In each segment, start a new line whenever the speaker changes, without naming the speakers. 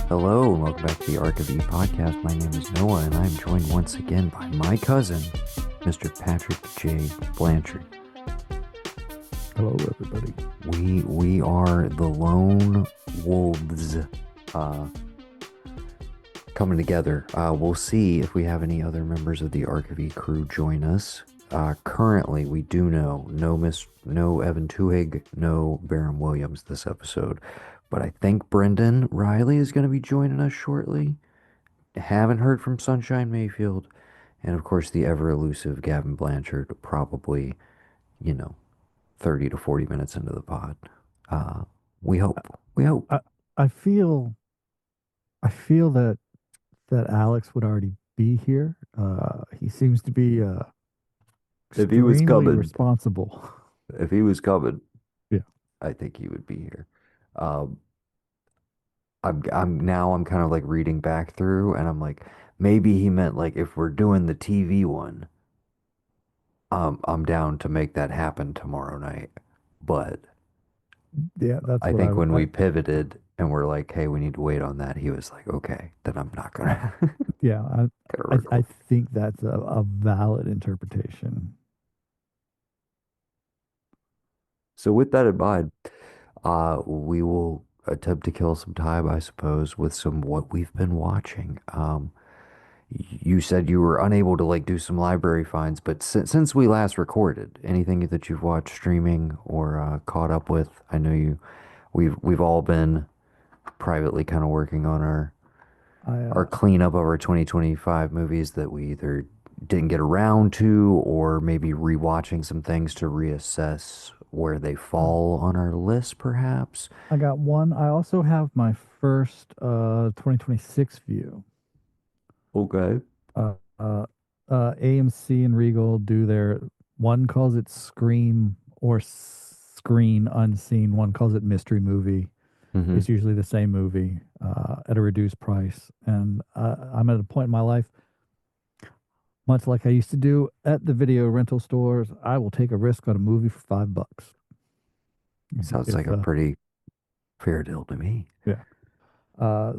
Hello, and welcome back to the Arc of E podcast. My name is Noah, and I'm joined once again by my cousin, Mr. Patrick J. Blanchard.
Hello, everybody.
We are the lone wolves coming together. We'll see if we have any other members of the Arc of E crew join us. Currently, we do know no Evan Tuhig, no Baron Williams this episode, but I think Brendan Riley is going to be joining us shortly. Haven't heard from Sunshine Mayfield, and of course the ever elusive Gavin Blanchard, probably, 30 to 40 minutes into the pod. We hope. We hope.
I, I feel that Alex would already be here. He seems to be
If he was
extremely
coming,
responsible.
if he was coming,
Yeah.
I think he would be here. Um, I'm kind of like reading back through, and I'm like, maybe he meant like if we're doing the TV one, I'm down to make that happen tomorrow night. But
Yeah, that's
I
what
think when
I
we pivoted and we're like, hey, we need to wait on that, he was like, okay, then I'm not gonna
yeah,
gonna
I
record.
think that's a valid interpretation.
So with that in mind, we will attempt to kill some time, I suppose, with some what we've been watching. You said you were unable to like do some library finds, but since we last recorded, anything that you've watched streaming or caught up with? I know we've all been privately kind of working on
I
our cleanup of our 2025 movies that we either didn't get around to, or maybe rewatching some things to reassess where they
uh,
fall on our list, perhaps.
I got one. I also have my first 2026 view.
Okay.
Uh, uh, AMC and Regal do their one calls it Scream or Screen Unseen. One calls it Mystery Movie.
Mm-hmm.
It's usually the same movie at a reduced price. And I'm at a point in my life, much like I used to do at the video rental stores, I will take a risk on a movie for $5.
Sounds like
If
a pretty fair deal to me.
Yeah.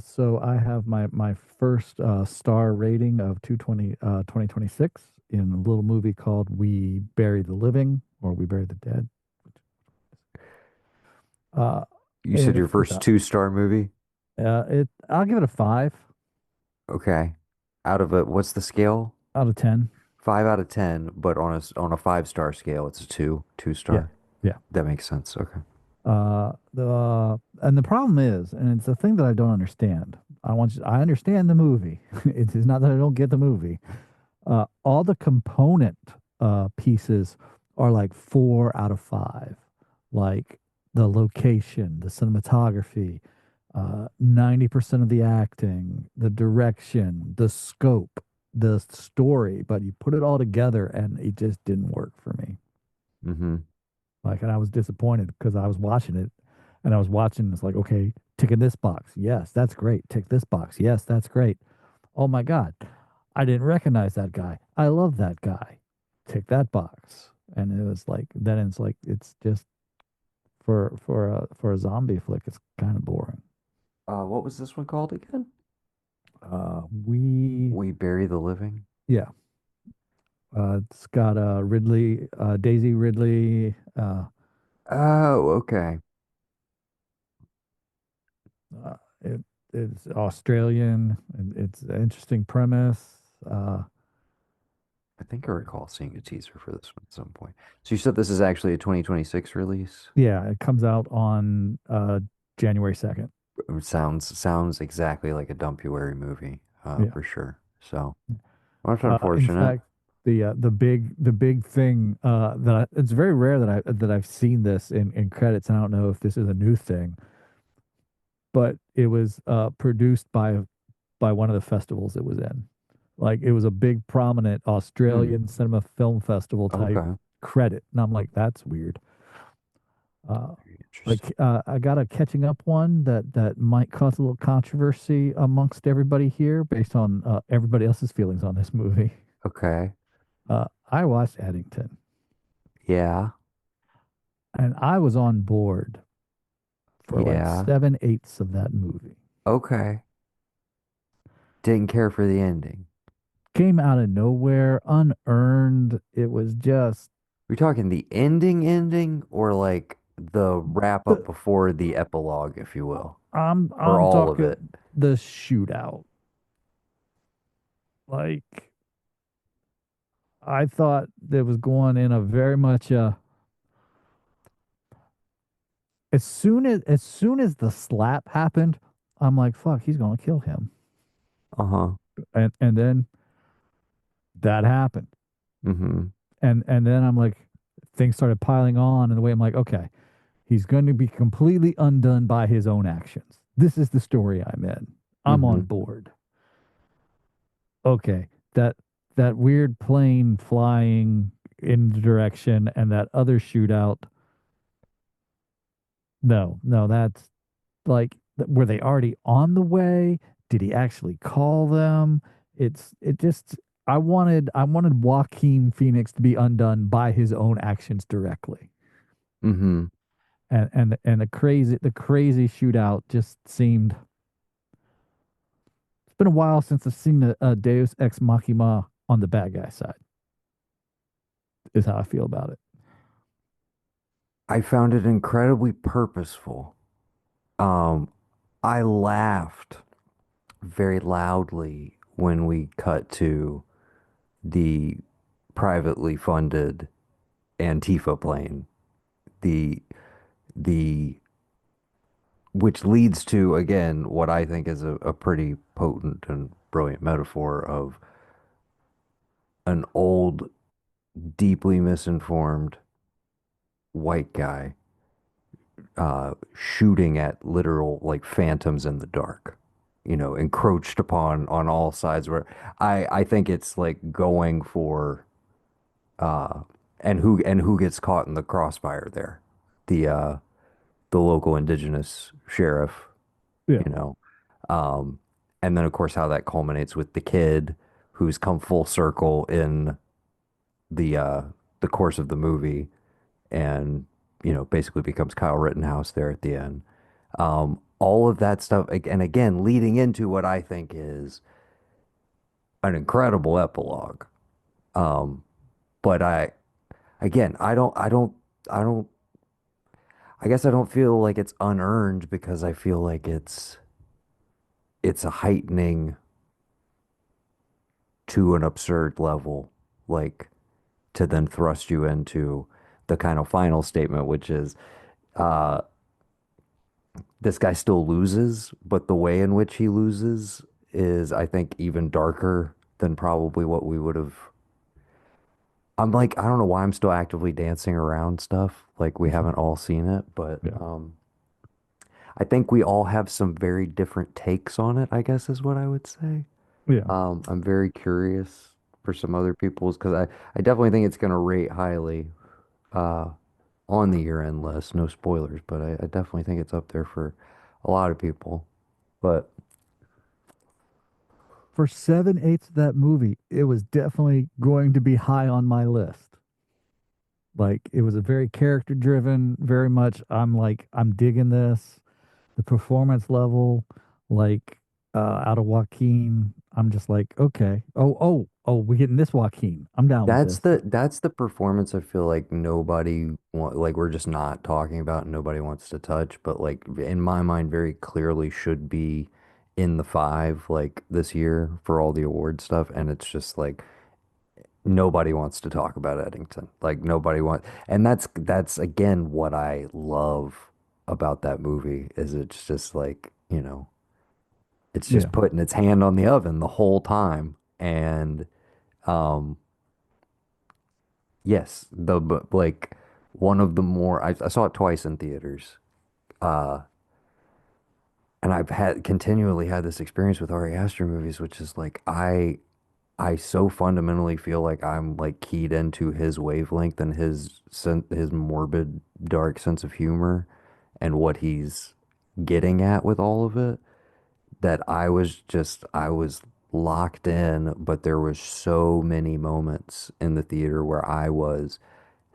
So I have my first star rating of 2026 in a little movie called We Bury the Living or We Bury the Dead. Uh,
You said
and
your
it's
first two-star movie?
I'll give it a 5
Okay. Out of what's the scale?
out of 10.
5 out of 10, but on a five-star scale, it's a two
Yeah.
star.
Yeah.
That makes sense. Okay.
And the problem is, and it's a thing that I don't understand. I understand the movie. It is not that I don't get the movie. All the component pieces are like 4 out of 5. Like the location, the cinematography, 90% of the acting, the direction, the scope, the story. But you put it all together, and it just didn't work for me.
Mm-hmm.
Like, and I was disappointed because I was watching it and I was watching, it's like, okay, tick in this box. Yes, that's great. Tick this box. Yes, that's great. Oh my God. I didn't recognize that guy. I love that guy. Tick that box. And it was like, then it's like, it's just for a zombie flick, it's kind of boring.
What was this one called again?
We,
We Bury the Living.
yeah, it's got Daisy Ridley.
Oh, okay.
Uh, it it's Australian. It's an interesting premise.
I think I recall seeing a teaser for this one at some point. So you said this is actually a 2026 release?
Yeah, it comes out on January 2nd.
Sounds exactly like a Dumpuary movie,
Yeah.
for sure. So that's
In
unfortunate.
fact, the big thing it's very rare that I've seen this in credits, and I don't know if this is a new thing, but it was produced by one of the festivals it was in. Like it was a big prominent
Hmm.
Australian cinema film festival type
Okay.
credit, and I'm like, that's weird. Uh,
Very interesting.
like I got a catching up one that might cause a little controversy amongst everybody here based on everybody else's feelings on this movie.
Okay.
I watched Eddington,
Yeah.
and I was on board for like
Yeah.
7/8 of that movie.
Okay. Didn't care for the ending.
Came out of nowhere, unearned. It was just
We talking the ending or like the wrap up before the epilogue, if you will, or
I'm
all of it?
talking the shootout. Like I thought that was going in a very much as soon as the slap happened, I'm like, fuck, he's gonna kill him.
Uh-huh.
And then that happened.
Mm-hmm.
And then I'm like, things started piling on in the way I'm like, okay, he's going to be completely undone by his own actions. This is the story I'm in. I'm
Mm-hmm.
on board. Okay, that that weird plane flying in the direction and that other shootout. No, no, that's like, were they already on the way? Did he actually call them? It just I wanted Joaquin Phoenix to be undone by his own actions directly.
Mm-hmm.
And the crazy shootout just seemed, it's been a while since I've seen a Deus Ex Machina on the bad guy side, is how I feel about it.
I found it incredibly purposeful. Um, I laughed very loudly when we cut to the privately funded Antifa plane. The the which leads to again what I think is a pretty potent and brilliant metaphor of an old, deeply misinformed white guy shooting at literal like phantoms in the dark, encroached upon on all sides. Where I think it's like going for uh, and who gets caught in the crossfire there, the uh, the local indigenous sheriff,
Yeah,
you know, um, and then of course how that culminates with the kid who's come full circle in the uh, the course of the movie and basically becomes Kyle Rittenhouse there at the end. All of that stuff, and again, leading into what I think is an incredible epilogue. Um, but I don't, I guess I don't feel like it's unearned because I feel like it's a heightening to an absurd level, like to then thrust you into the kind of final statement, which is, uh, this guy still loses, but the way in which he loses is, I think, even darker than probably what we would have. I'm like, I don't know why I'm still actively dancing around stuff. Like we haven't all seen it, but
yeah,
I think we all have some very different takes on it, I guess is what I would say.
yeah.
I'm very curious for some other people's because I definitely think it's going to rate highly uh, on the year-end list. No spoilers, but I definitely think it's up there for a lot of people. But
For 7/8 of that movie, it was definitely going to be high on my list. Like it was a very character driven, very much. I'm like, I'm digging this. The performance level, like out of Joaquin, I'm just like, okay. Oh, we're getting this Joaquin. I'm down with
that's
this.
the performance I feel like nobody like we're just not talking about and nobody wants to touch, but like in my mind very clearly should be in the five like this year for all the award stuff, and it's just like nobody wants to talk about Eddington. Like nobody wants, and that's again what I love about that movie is it's just like, it's just
Yeah,
putting its hand on the oven the whole time. And um yes, like one of the more I saw it twice in theaters. Uh and I've had continually had this experience with Ari Aster movies, which is like I so fundamentally feel like I'm like keyed into his wavelength and his morbid, dark sense of humor and what he's getting at with all of it that I was locked in, but there was so many moments in the theater where I was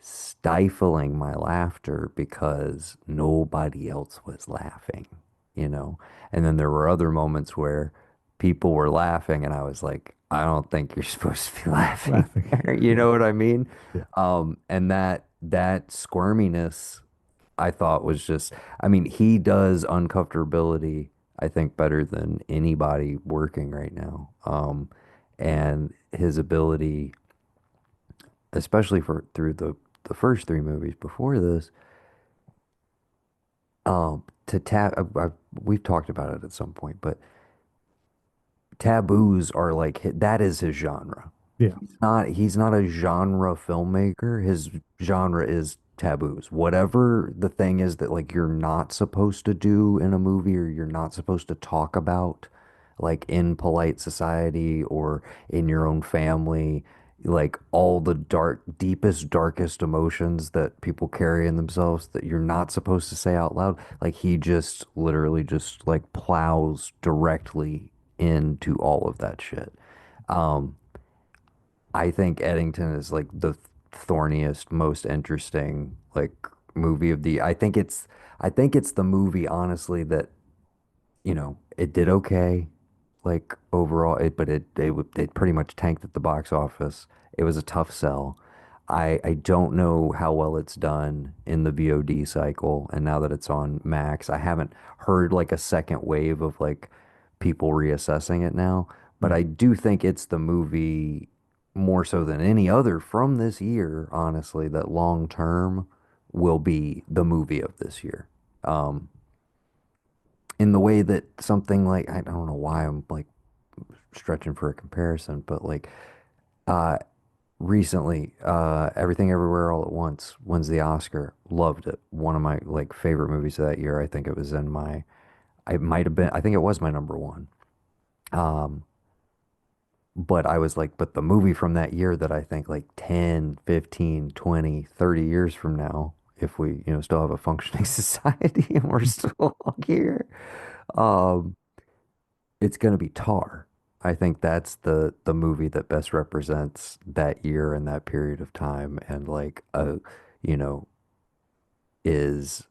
stifling my laughter because nobody else was laughing, you know? And then there were other moments where people were laughing, and I was like, I don't think you're supposed to be laughing
Laughing.
there. You
Yeah.
know what I mean?
Yeah.
And that squirminess I thought was just, I mean, he does uncomfortability, I think, better than anybody working right now. And his ability, especially for through the first three movies before this, to tap, we've talked about it at some point, but taboos are like that is his genre.
Yeah.
He's not a genre filmmaker. His genre is taboos. Whatever the thing is that like you're not supposed to do in a movie or you're not supposed to talk about like in polite society or in your own family, like all the deepest, darkest emotions that people carry in themselves that you're not supposed to say out loud. Like he just literally just like plows directly into all of that shit. Um, I think Eddington is like the thorniest, most interesting like movie of the. I think it's the movie honestly that it did okay, like overall. It pretty much tanked at the box office. It was a tough sell. I don't know how well it's done in the VOD cycle, and now that it's on Max, I haven't heard like a second wave of like people reassessing it now. But
Yeah.
I do think it's the movie more so than any other from this year, honestly, that long term will be the movie of this year. Um, in the way that something like I don't know why I'm like stretching for a comparison, but like uh recently, Everything Everywhere All at Once wins the Oscar. Loved it. One of my like favorite movies of that year. I think it was in my I might have been I think it was my number one. Um but I was like, but the movie from that year that I think like 10, 15, 20, 30 years from now, if we, still have a functioning society and we're still here, um, it's going to be Tar. I think that's the movie that best represents that year and that period of time and like you know, is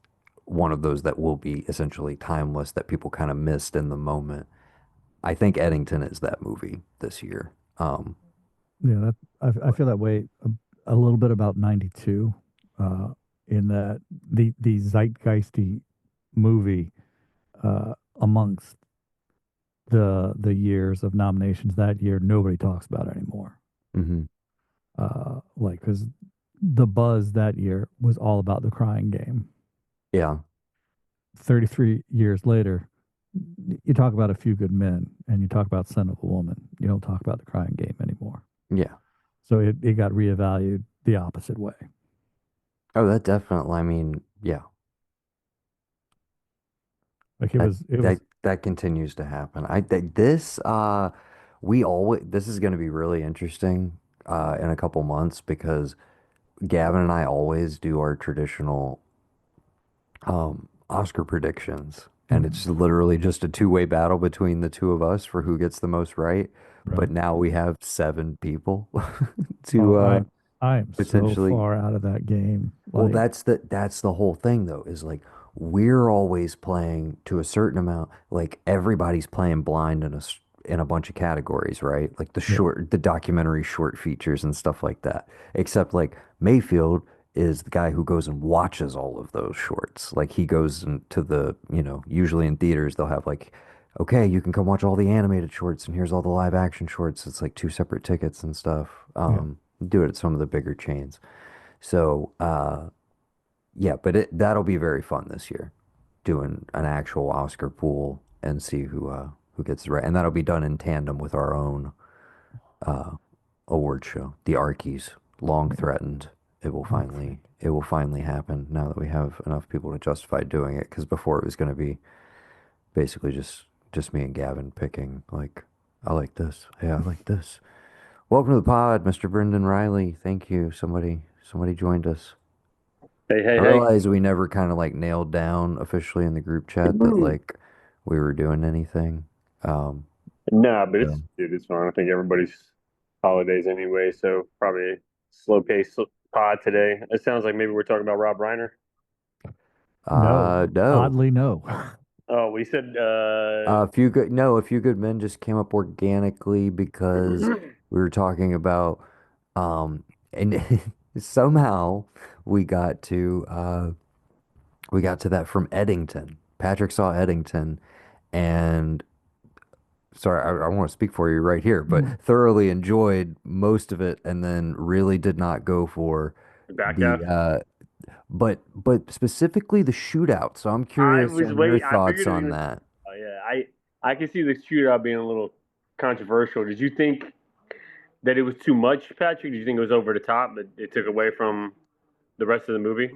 one of those that will be essentially timeless that people kind of missed in the moment. I think Eddington is that movie this year.
Yeah. I
But
feel that way a little bit about 92, uh, in that the zeitgeisty movie, amongst the years of nominations that year, nobody talks about anymore.
mhm.
Like, because the buzz that year was all about the Crying Game.
Yeah,
33 years later, you talk about A Few Good Men and you talk about Son of a Woman. You don't talk about the Crying Game anymore.
yeah.
So it got reevaluated the opposite way.
Oh, that definitely. I mean, yeah.
Like
That
it
that
was
that continues to happen. I think this is going to be really interesting in a couple months because Gavin and I always do our traditional Oscar predictions, and
mm,
it's literally just a two-way battle between the two of us for who gets the most right.
right.
But now we have seven people
Oh,
to
I am so
potentially.
far out of that game.
Well,
Like,
that's the whole thing though, is like we're always playing to a certain amount, like everybody's playing blind in a bunch of categories, right? Like
yeah,
the documentary short features and stuff like that. Except like Mayfield is the guy who goes and watches all of those shorts. Like he goes into usually in theaters they'll have like, okay, you can come watch all the animated shorts and here's all the live action shorts. It's like two separate tickets and stuff.
yeah.
Do it at some of the bigger chains. So, yeah, but that'll be very fun this year, doing an actual Oscar pool and see who gets it right, and that'll be done in tandem with our own uh, award show, the Arkies. Long
Yeah.
threatened,
Okay.
it will finally happen now that we have enough people to justify doing it. Because before it was going to be basically just me and Gavin picking like, I like this, yeah, I like this. Welcome to the pod, Mr. Brendan Riley. Thank you. Somebody joined us.
Hey, hey,
I
hey.
realized we never kind of like nailed down officially in the group chat that
Mm.
like we were doing anything. Um,
Nah, but
so,
it's fine. I think everybody's holidays anyway, so probably slow pace pod today. It sounds like maybe we're talking about Rob Reiner.
No,
no,
oddly, no.
Oh, we said
A few good, no, a few good men just came up organically because we were talking about, um, and somehow we got to, we got to that from Eddington. Patrick saw Eddington, and sorry, I want to speak for you right here, but
Mm.
thoroughly enjoyed most of it, and then really did not go for
back
the,
half.
but specifically the shootout. So I'm
I
curious
was
on your
wait. I
thoughts
figured it was
on
gonna.
that.
Oh, yeah, I can see the shootout being a little controversial. Did you think that it was too much, Patrick? Did you think it was over the top? That it took away from the rest of the movie?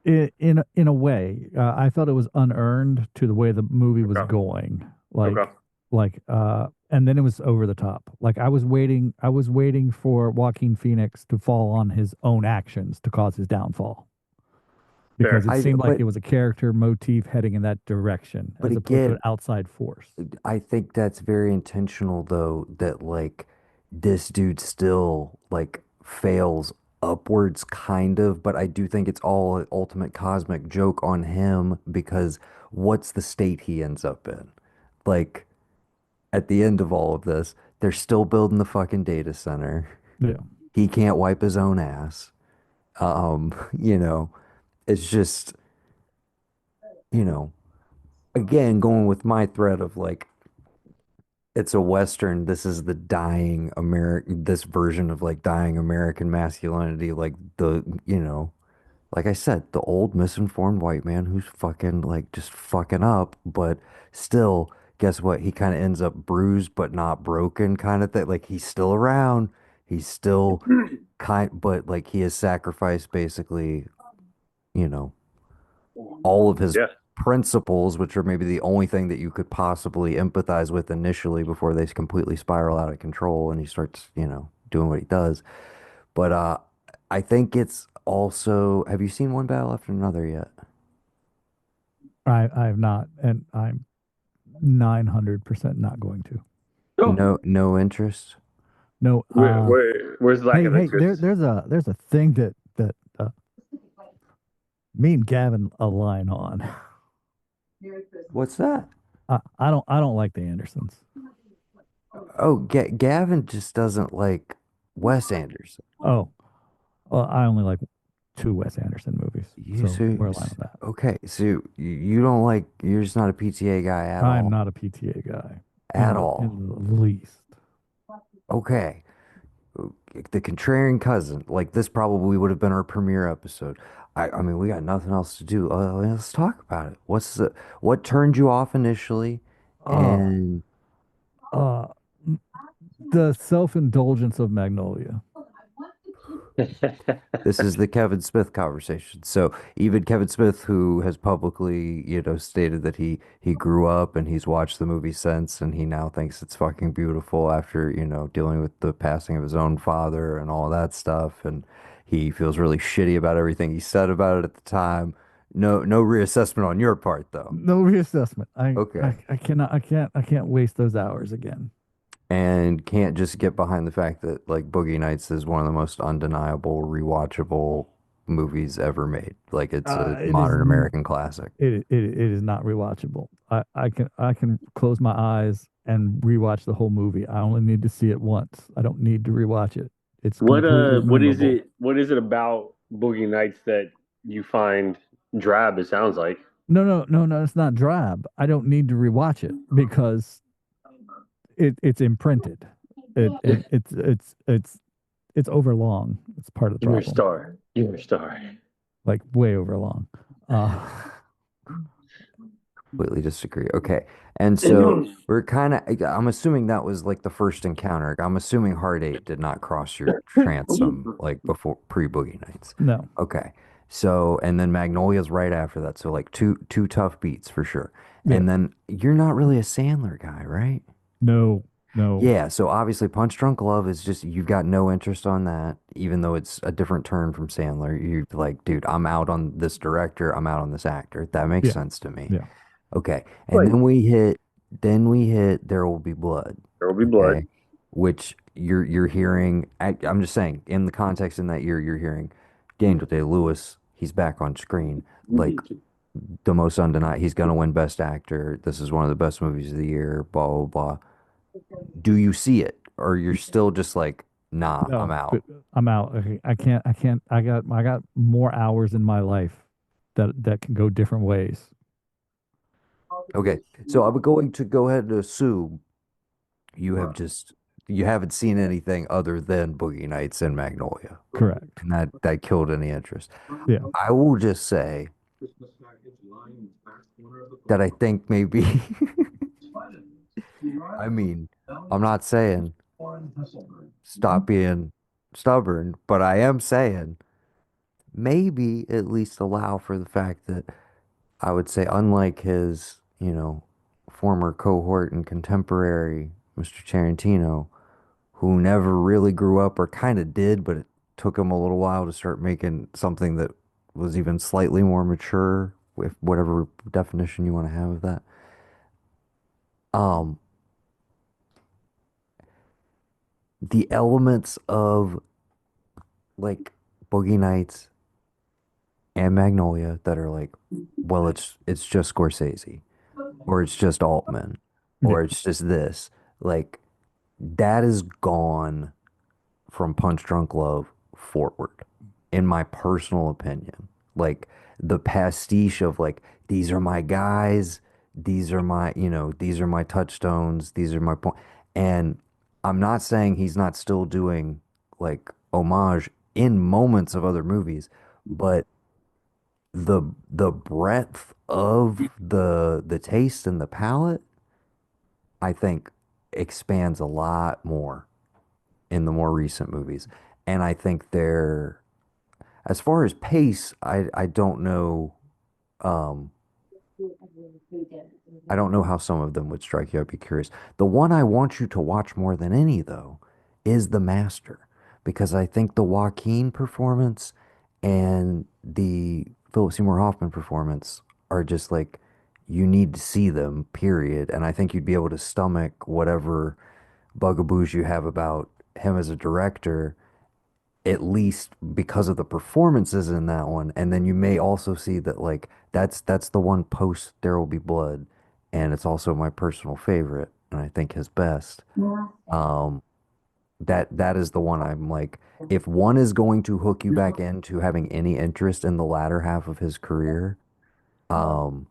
In a way, I felt it was unearned to the way the movie was
Okay.
going.
Okay.
And then it was over the top. Like I was waiting for Joaquin Phoenix to fall on his own actions to cause his downfall because
Fair.
it seemed like it was a character motif heading in that direction
But
as opposed to an
again,
outside force.
I think that's very intentional though, that like this dude still like fails upwards kind of, but I do think it's all an ultimate cosmic joke on him because what's the state he ends up in? Like at the end of all of this, they're still building the fucking data center.
Yeah.
He can't wipe his own ass. You know, it's just, you know, again, going with my thread of like it's a Western. This is the dying American, this version of like dying American masculinity. Like the, like I said, the old misinformed white man who's fucking like just fucking up, but still, guess what? He kind of ends up bruised but not broken kind of thing. Like he's still around. He's still but like he has sacrificed basically, you know, all of his
Yeah.
principles, which are maybe the only thing that you could possibly empathize with initially before they completely spiral out of control and he starts, doing what he does. But I think it's also, have you seen One Battle After Another yet?
I have not, and I'm 900% not going to.
Oh,
No, no interest.
No,
where's the lack
hey,
of
hey,
interest?
there's a thing that me and Gavin align on.
What's that?
I don't like the Andersons.
Oh, Gavin just doesn't like Wes Anderson.
Oh, well, I only like two Wes Anderson movies,
You
so
so
we're aligned on that.
okay, so you don't like, you're just not a PTA guy at
I'm
all,
not a PTA guy
at all.
in the least.
Okay. The contrarian cousin, like this probably would have been our premiere episode. I mean, we got nothing else to do. Let's talk about it. What turned you off initially?
Uh,
And
uh, the self-indulgence of Magnolia.
this is the Kevin Smith conversation. So even Kevin Smith, who has publicly, stated that he grew up and he's watched the movie since, and he now thinks it's fucking beautiful after, dealing with the passing of his own father and all that stuff, and he feels really shitty about everything he said about it at the time. No, no reassessment on your part, though.
No reassessment.
Okay.
I can't waste those hours again.
And can't just get behind the fact that like Boogie Nights is one of the most undeniable, rewatchable movies ever made. Like it's a
It is
modern American classic.
it is not rewatchable. I can close my eyes and rewatch the whole movie. I only need to see it once. I don't need to rewatch it. It's completely
What is
memorable.
it? What is it about Boogie Nights that you find drab? It sounds like.
No, it's not drab. I don't need to rewatch it because it's imprinted. It's over long. It's part of the
You're a
problem.
star. You're a star.
Like way over long. Uh
Completely disagree. Okay. And so we're kind of, I'm assuming that was like the first encounter. I'm assuming Heart 8 did not cross your transom like before pre-Boogie Nights.
no.
Okay. So, and then Magnolia's right after that. So like two tough beats for sure.
Yeah.
And then you're not really a Sandler guy, right?
No. No.
Yeah, so obviously Punch Drunk Love is just you've got no interest on that, even though it's a different turn from Sandler. You're like, dude, I'm out on this director, I'm out on this actor. That makes
Yeah.
sense to me.
Yeah.
Okay. And
Wait,
then we hit There Will Be Blood.
there will be blood.
Okay. Which you're hearing I'm just saying, in the context in that year, you're hearing Daniel Day-Lewis, he's back on screen. Like the most undeniable. He's going to win Best Actor. This is one of the best movies of the year. Blah blah blah. Do you see it, or you're still just like, nah, I'm
No,
out?
but I'm out. I can't. I can't. I got more hours in my life that can go different ways.
Okay, so I'm going to go ahead and assume you have just you haven't seen anything other than Boogie Nights and Magnolia,
Correct.
and that killed any interest.
Yeah.
I will just say that I think maybe, I mean, I'm not saying stop being stubborn, but I am saying maybe at least allow for the fact that I would say, unlike his, former cohort and contemporary, Mr. Tarantino, who never really grew up or kind of did, but it took him a little while to start making something that was even slightly more mature, with whatever definition you want to have of that. Um, the elements of like Boogie Nights and Magnolia that are like, well, it's just Scorsese, or it's just Altman,
Yeah.
or it's just this. Like that is gone from Punch Drunk Love forward, in my personal opinion. Like the pastiche of like, these are my guys, these are my touchstones, these are my point. And I'm not saying he's not still doing like homage in moments of other movies, but the breadth of the taste and the palette, I think expands a lot more in the more recent movies. And I think they're, as far as pace, I don't know. Um, I don't know how some of them would strike you. I'd be curious. The one I want you to watch more than any, though, is The Master, because I think the Joaquin performance and the Philip Seymour Hoffman performance are just like, you need to see them, period. And I think you'd be able to stomach whatever bugaboos you have about him as a director, at least because of the performances in that one. And then you may also see that like that's the one post There Will Be Blood, and it's also my personal favorite, and I think his best. Um, that is the one I'm like, if one is going to hook you back into having any interest in the latter half of his career, um,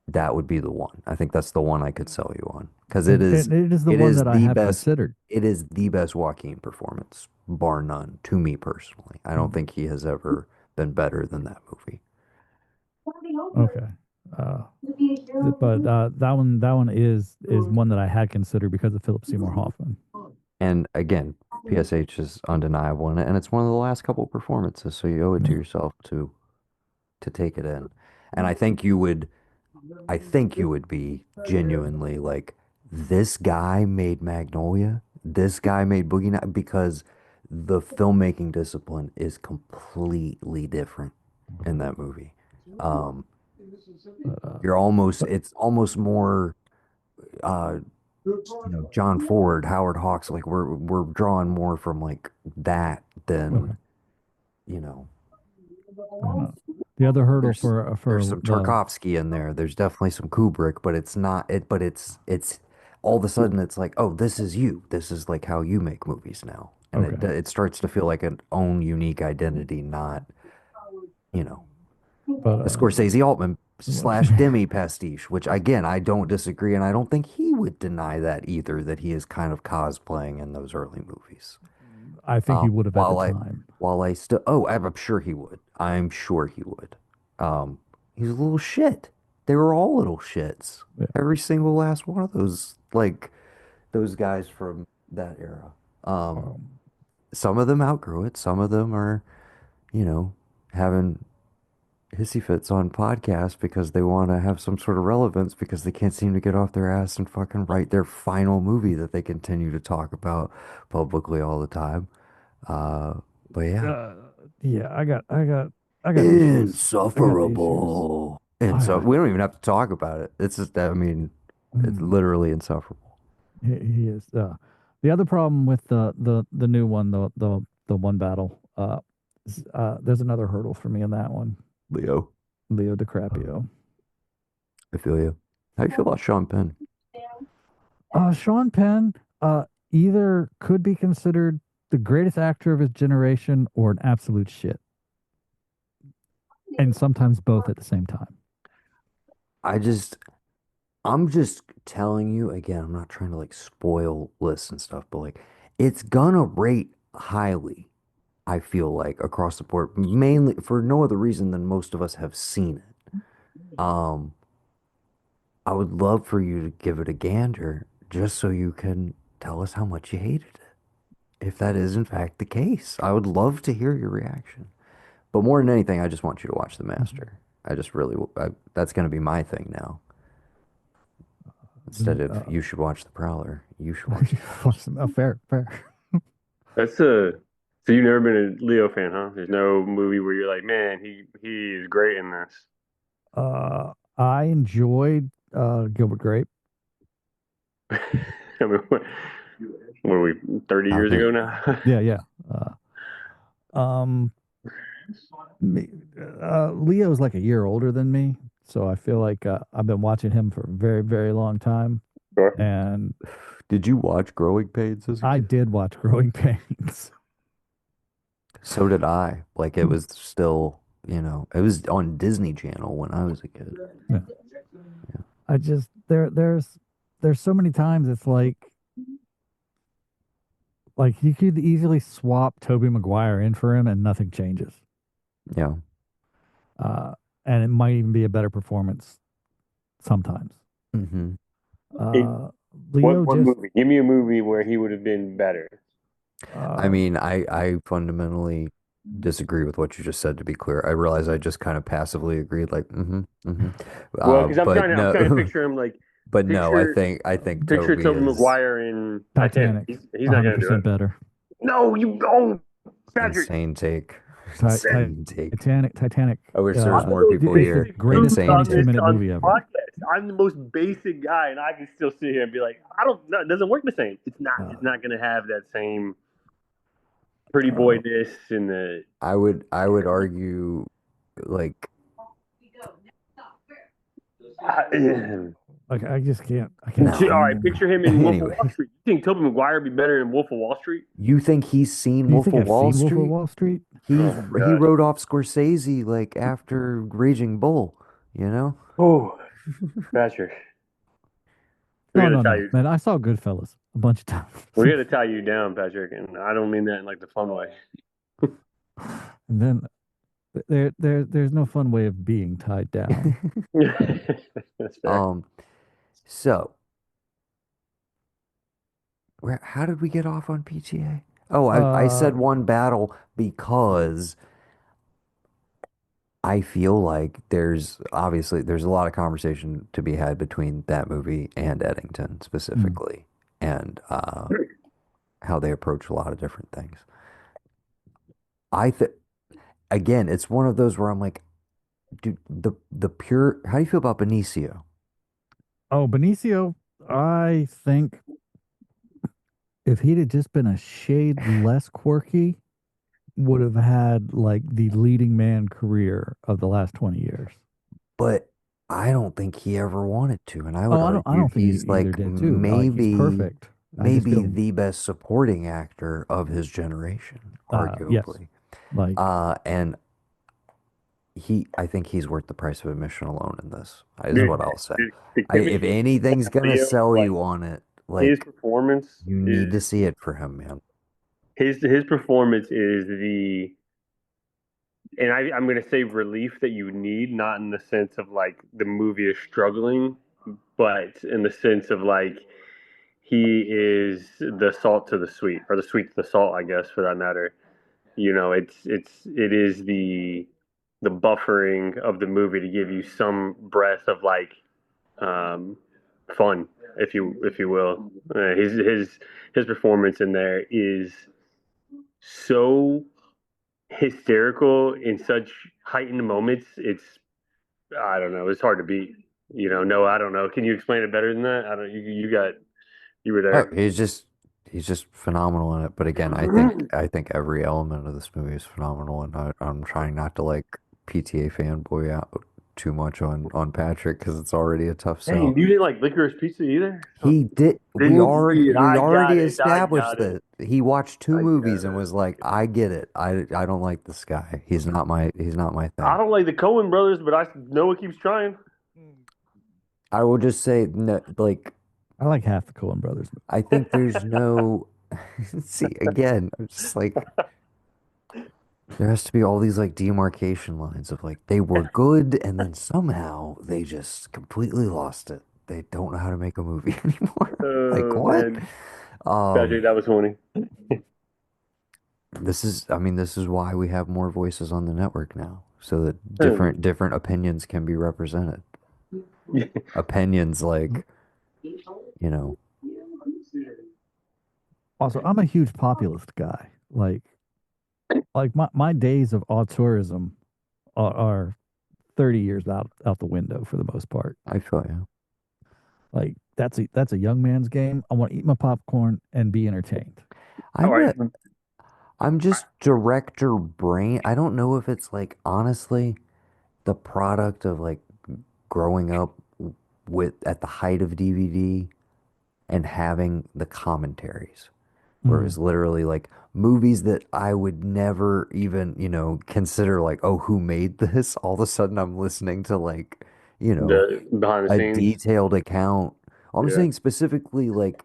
that would be the one. I think that's the one I could sell you on, because
And it is the one that I have considered.
it is the best Joaquin performance, bar none, to me personally. I don't
Mhm.
think he has ever been better than that movie.
Okay. Uh, but that one is one that I had considered because of Philip Seymour Hoffman.
And again, PSH is undeniable in it, and it's one of the last couple performances, so you owe it to
Yeah.
yourself to take it in. And I think you would be genuinely like, this guy made Magnolia, this guy made Boogie Nights, because the filmmaking discipline is completely different in that movie. Um,
But
it's almost more, uh, John Ford, Howard Hawks, like we're drawing more from like that than,
okay.
you know,
And, the other hurdle
there's there's
for
some
the
Tarkovsky in there. There's definitely some Kubrick, but it's not it. But it's all of a sudden it's like, oh, this is you. This is like how you make movies now, and
okay.
it starts to feel like an own unique identity, not, you know,
But
a Scorsese Altman slash Demi pastiche. Which again, I don't disagree, and I don't think he would deny that either. That he is kind of cosplaying in those early movies.
I think he
Um,
would have at the
while I,
time.
while I still, oh, I'm sure he would. I'm sure he would. Um, he's a little shit. They were all little shits.
Yeah.
Every single last one of those, like those guys from that era. Um,
Um,
some of them outgrew it. Some of them are, you know, having hissy fits on podcasts because they want to have some sort of relevance because they can't seem to get off their ass and fucking write their final movie that they continue to talk about publicly all the time. Uh, but yeah,
uh, yeah, I got issues. I got issues.
insufferable. And so
I,
we don't even have to talk about it. It's just, I mean, it's
mm,
literally insufferable.
he is. The other problem with the new one, the one battle, there's another hurdle for me in that one.
Leo.
Leo DiCaprio.
I feel you. How do you feel about Sean Penn?
Sean Penn, either could be considered the greatest actor of his generation or an absolute shit, and sometimes both at the same time.
I just, I'm just telling you again, I'm not trying to like spoil lists and stuff, but like it's gonna rate highly, I feel like, across the board, mainly for no other reason than most of us have seen it. Um, I would love for you to give it a gander just so you can tell us how much you hated it. If that is in fact the case, I would love to hear your reaction. But more than anything, I just want you to watch The
Mhm.
Master. I just really, that's going to be my thing now. Instead of
Uh,
you should watch The Prowler, you should watch The Master.
oh, fair, fair.
That's a so you've never been a Leo fan, huh? There's no movie where you're like, man, he is great in this.
I enjoyed Gilbert Grape.
I mean, what are we 30
I
years
think
ago now?
Yeah, yeah. Um, me, Leo's like a year older than me, so I feel like I've been watching him for a very, very long time,
Sure.
and
did you watch Growing Pains as a
I
kid?
did watch Growing Pains.
So did I. Like it was still, it was on Disney Channel when I was a kid.
Yeah.
Yeah.
I just there's so many times it's like you could easily swap Toby Maguire in for him and nothing changes.
Yeah.
Uh, and it might even be a better performance sometimes.
hmm
It,
Uh,
what
Leo
what
just
movie? Give me a movie where he would have been better.
I
uh,
mean, I fundamentally disagree with what you just said, to be clear. I realize I just kind of passively agreed, like, mm-hmm.
Well, because
But
I'm trying to
no,
picture him like
but no, I
picture
think I think
picture
Toby
Tobey
is
Maguire in Titanic.
Titanic,
He's not gonna do
100%
it.
better.
No, you go, Patrick.
insane take.
Ti- Ti-
Insane take.
Titanic.
I wish there was
Uh,
I'm the
more
most
people
is the
here.
basic dude
greatest
Insane
on
22
this
take.
minute movie ever.
podcast. I'm the most basic guy, and I can still sit here and be like, I don't. No, it doesn't work the same. It's not.
Uh,
It's not gonna have that same pretty
uh,
boyness and the.
I would argue like
like I just can't. I can't
no.
All right,
stand him.
picture him in Wolf of
Anyway,
Wall Street. You think Tobey Maguire would be better in Wolf of Wall Street?
you think he's seen
Do you
Wolf
think
of
I've
Wall
seen Wolf of
Street?
Wall Street?
He
Oh
he
God.
wrote off Scorsese like after Raging Bull, you know?
Oh, Patrick. We
No,
got to
no,
tie
no,
you.
man. I saw Goodfellas a bunch of times,
We got to tie you down, Patrick, and I don't mean that in like the fun way.
and then there's no fun way of being tied down.
That's fair.
Um, so how did we get off on PTA? Oh, I
Uh,
said one battle because I feel like there's a lot of conversation to be had between that movie and Eddington
mm.
specifically, and how they approach a lot of different things. I think again, it's one of those where I'm like, dude, the pure. How do you feel about Benicio?
Oh, Benicio. I think if he'd have just been a shade less quirky, would have had like the leading man career of the last 20 years.
But I don't think he ever wanted to, and I would
Oh, I
argue
don't think he
he's
either
like
did too. Like he's perfect. I just
maybe
feel
the best supporting actor of his generation,
yes.
arguably.
Like
And I think he's worth the price of admission alone in this, is
Dude,
what I'll say.
the
If
chemistry
anything's gonna
Leo,
sell
like
you on it,
his
like
performance
you
is
need to see it for him, man.
his performance is the and I'm gonna say relief that you need, not in the sense of like the movie is struggling, but in the sense of like he is the salt to the sweet, or the sweet to the salt, I guess, for that matter. It is the buffering of the movie to give you some breath of like um, fun, if you will. His performance in there is so hysterical in such heightened moments. I don't know. It's hard to beat. No, I don't know. Can you explain it better than that? I don't. You were
Oh,
there.
he's just phenomenal in it. But again, I think every element of this movie is phenomenal, and I'm trying not to like PTA fanboy out too much on Patrick because it's already a tough
Dang,
sell.
you didn't like licorice pizza either? Huh.
He did.
Didn't see it.
We
I
already
got it. I
established
got it.
that he watched two
I
movies
got
and
it.
was like, "I get it. I don't like this guy. He's not my
I
thing."
don't like the Coen brothers, but I know it keeps trying.
I will just say, no, like,
I like half the Coen brothers.
I think there's no. See, again, I'm just like, there has to be all these like demarcation lines of like they were good and then somehow they just completely lost it. They don't know how to make a movie anymore. Like
Oh
what?
man,
Um,
Patrick, that was funny.
I mean, this is why we have more voices on the network now, so that different opinions can be represented. Opinions like, you know,
Also, I'm a huge populist guy. Like my days of auteurism are 30 years out the window for the most part.
I feel you.
Like that's a young man's game. I want to eat my popcorn and be entertained.
All
I'm
right.
a, I'm just director brain. I don't know if it's like honestly the product of like growing up with at the height of DVD and having the commentaries, where it
Mm,
was literally like movies that I would never even, consider like, oh, who made this? All of a sudden I'm listening to like, you know,
The behind the
a
scenes.
detailed account. I'm
Yeah.
saying specifically like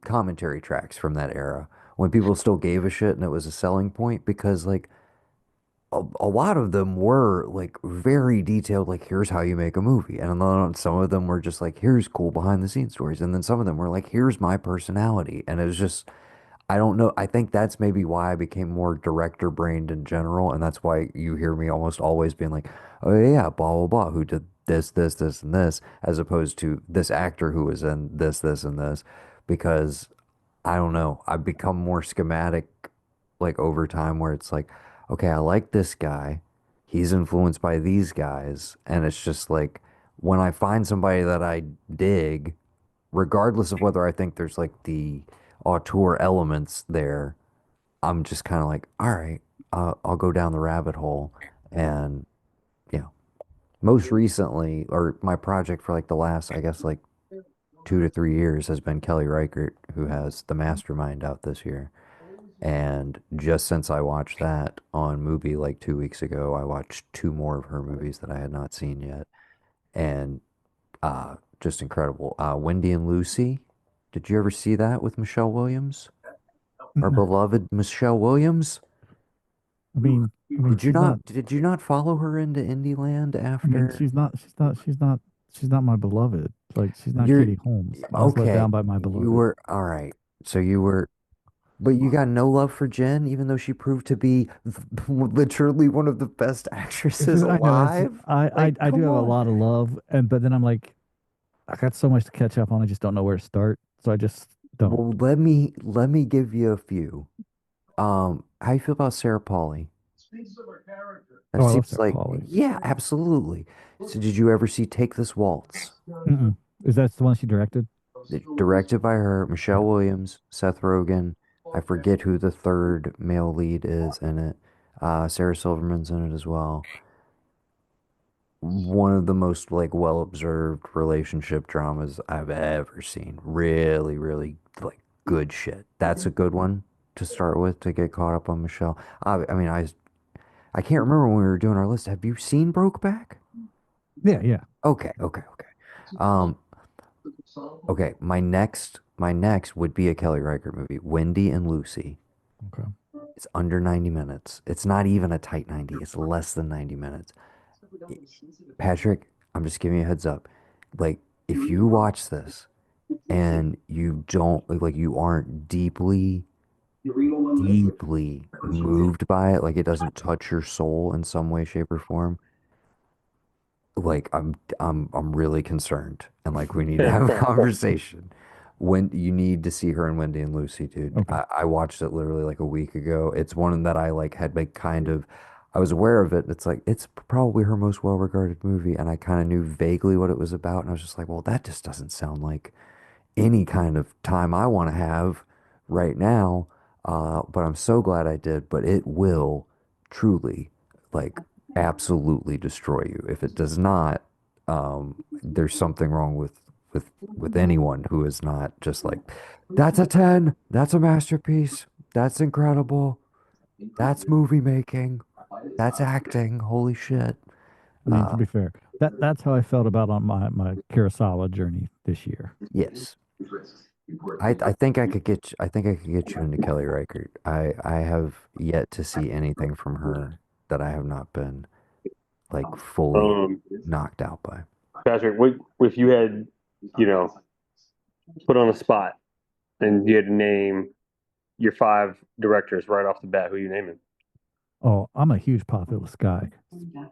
commentary tracks from that era when people still gave a shit and it was a selling point because like a lot of them were like very detailed, like here's how you make a movie, and then some of them were just like here's cool behind the scenes stories, and then some of them were like here's my personality, and it was just I don't know. I think that's maybe why I became more director brained in general, and that's why you hear me almost always being like, oh yeah, blah blah blah, who did this, and this, as opposed to this actor who was in this, and this, because I don't know. I've become more schematic like over time where it's like, okay, I like this guy. He's influenced by these guys. And it's just like when I find somebody that I dig, regardless of whether I think there's like the auteur elements there, I'm just kind of like, all right, I'll go down the rabbit hole. And, you know, most recently, or my project for like the last, I guess, like 2 to 3 years has been Kelly Reichert, who has The Mastermind out this year. And just since I watched that on Mubi like 2 weeks ago, I watched two more of her movies that I had not seen yet. And just incredible. Wendy and Lucy. Did you ever see that with Michelle Williams? Our
mm-mm.
beloved Michelle Williams?
I mean,
Did you not follow her into Indieland after?
she's not my beloved. Like she's not
You're
Katie Holmes. I was let
okay.
down by my
You
beloved.
were all right. So you were but you got no love for Jen, even though she proved to be literally one of the best actresses
I know
alive. Like,
I do
come
have a
on.
lot of love, and but then I'm like, I got so much to catch up on. I just don't know where to start. So I just don't.
Well, let me give you a few. How you feel about Sarah Pauly? That
Oh, I love
seems
Sarah
like,
Polley.
yeah, absolutely. So did you ever see Take This Waltz?
Mm-mm. Is that the one she directed?
Directed by her,
Yeah.
Michelle Williams, Seth Rogen. I forget who the third male lead is in it. Sarah Silverman's in it as well. One of the most like well observed relationship dramas I've ever seen. Really, really like good shit. That's a good one to start with to get caught up on Michelle. I mean, I can't remember when we were doing our list. Have you seen Brokeback?
Yeah, yeah.
Okay. Um, okay. My next would be a Kelly Reichert movie, Wendy and Lucy.
Okay.
It's under 90 minutes. It's not even a tight 90. It's less than 90 minutes. Patrick, I'm just giving you a heads up. Like, if you watch this and you don't like you aren't deeply moved by it, like it doesn't touch your soul in some way, shape, or form, like I'm really concerned and like we need to have a conversation. When you need to see her in Wendy and Lucy, dude.
Okay.
I watched it literally like a week ago. It's one that I like had been kind of I was aware of it. It's like it's probably her most well-regarded movie, and I kind of knew vaguely what it was about, and I was just like, well, that just doesn't sound like any kind of time I want to have right now. But I'm so glad I did. But it will truly like absolutely destroy you. If it does not, there's something wrong with anyone who is not just like, that's a 10, that's a masterpiece, that's incredible, that's movie making, that's acting, holy shit.
I mean, to be fair, that's how I felt about on my Kurosawa journey this year.
Yes. I think I could get I think I could get you into Kelly Reichert. I have yet to see anything from her that I have not been like fully
Um,
knocked out by.
Patrick, what if you had, you know, put on the spot and you had to name your five directors right off the bat, who you naming?
Oh, I'm a huge populist guy.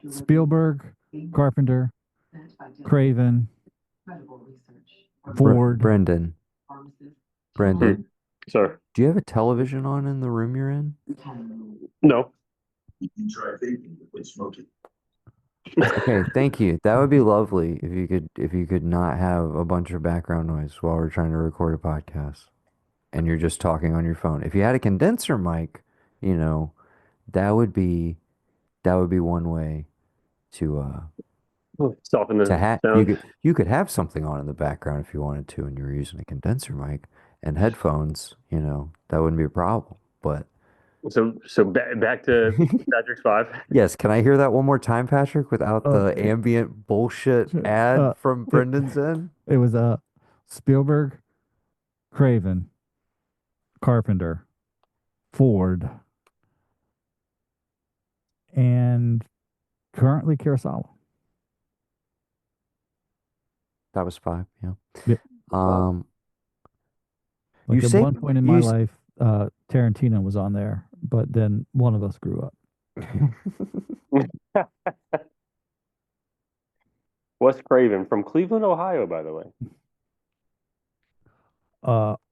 Spielberg, Carpenter, Craven, Ford.
Brendan,
Hmm.
Brendan,
Sir,
do you have a television on in the room you're in?
no.
Okay, thank you. That would be lovely if you could not have a bunch of background noise while we're trying to record a podcast and you're just talking on your phone. If you had a condenser mic, you know, that would be that would be one way to
Soften
to
the
have
sound.
you could have something on in the background if you wanted to and you were using a condenser mic and headphones, you know, that wouldn't be a problem. But
So back to Patrick's five.
yes, can I hear that one more time, Patrick, without the
Okay.
ambient bullshit ad from
It
Brendan's end?
it was Spielberg, Craven, Carpenter, Ford, and currently Kurosawa.
That was five, yeah.
Yeah.
Um, you
Like at
say
one point in my
you
life, Tarantino was on there, but then one of us grew up.
Wes Craven from Cleveland, Ohio, by the way.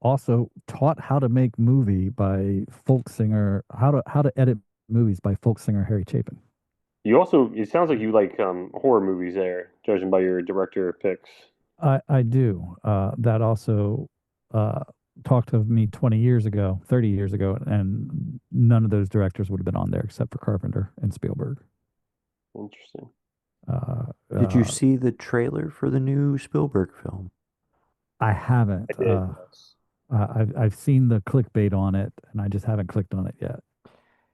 Also taught how to make movie by folk singer, how to edit movies by folk singer Harry Chapin.
You also, it sounds like you like horror movies there, judging by your director picks.
I do. That also uh, talked to me 20 years ago, 30 years ago, and none of those directors would have been on there except for Carpenter and Spielberg.
Interesting.
Uh,
did you
uh,
see the trailer for the new Spielberg film?
I haven't.
I did. Yes.
I've seen the clickbait on it, and I just haven't clicked on it yet.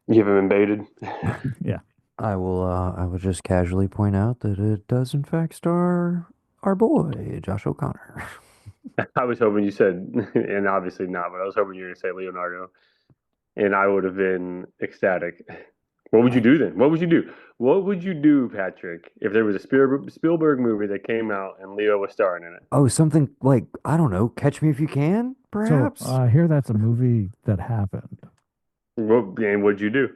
You haven't been baited.
Yeah.
I will just casually point out that it does in fact star our boy, Josh O'Connor.
I was hoping you said, and obviously not, but I was hoping you were going to say Leonardo, and I would have been ecstatic. What would you do then? What would you do? What would you do, Patrick, if there was a Spielberg movie that came out and Leo was starring in it?
Oh, something like, I don't know, Catch Me If You Can,
So
perhaps?
I hear that's a movie that happened.
What game would you do?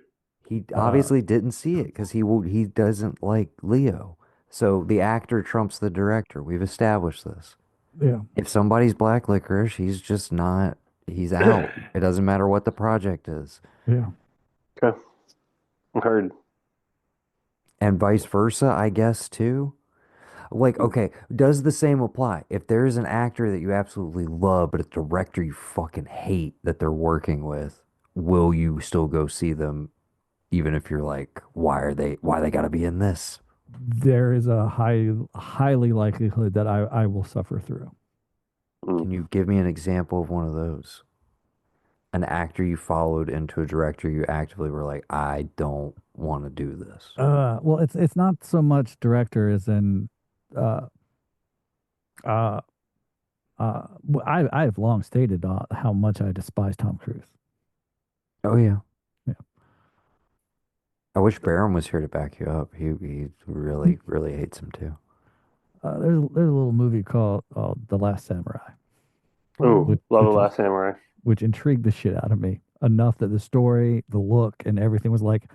He
Uh,
obviously didn't see it because he doesn't like Leo. So the actor trumps the director. We've established this.
yeah.
If somebody's black licorice, he's just not, he's out. It doesn't matter what the project is.
Yeah.
Okay, heard.
And vice versa, I guess, too. Like, okay, does the same apply? If there's an actor that you absolutely love, but a director you fucking hate that they're working with, will you still go see them, even if you're like, why they gotta be in this?
There is a highly likelihood that I will suffer through.
Mm.
Can you give me an example of one of those? An actor you followed into a director you actively were like, I don't want to do this.
Well, it's not so much director as in uh uh I have long stated how much I despise Tom Cruise.
Oh yeah.
Yeah.
I wish Barham was here to back you up. He really, really hates him too.
There's a little movie called The Last Samurai,
Oh,
which
love the
which
Last Samurai.
which intrigued the shit out of me enough that the story, the look, and everything was like,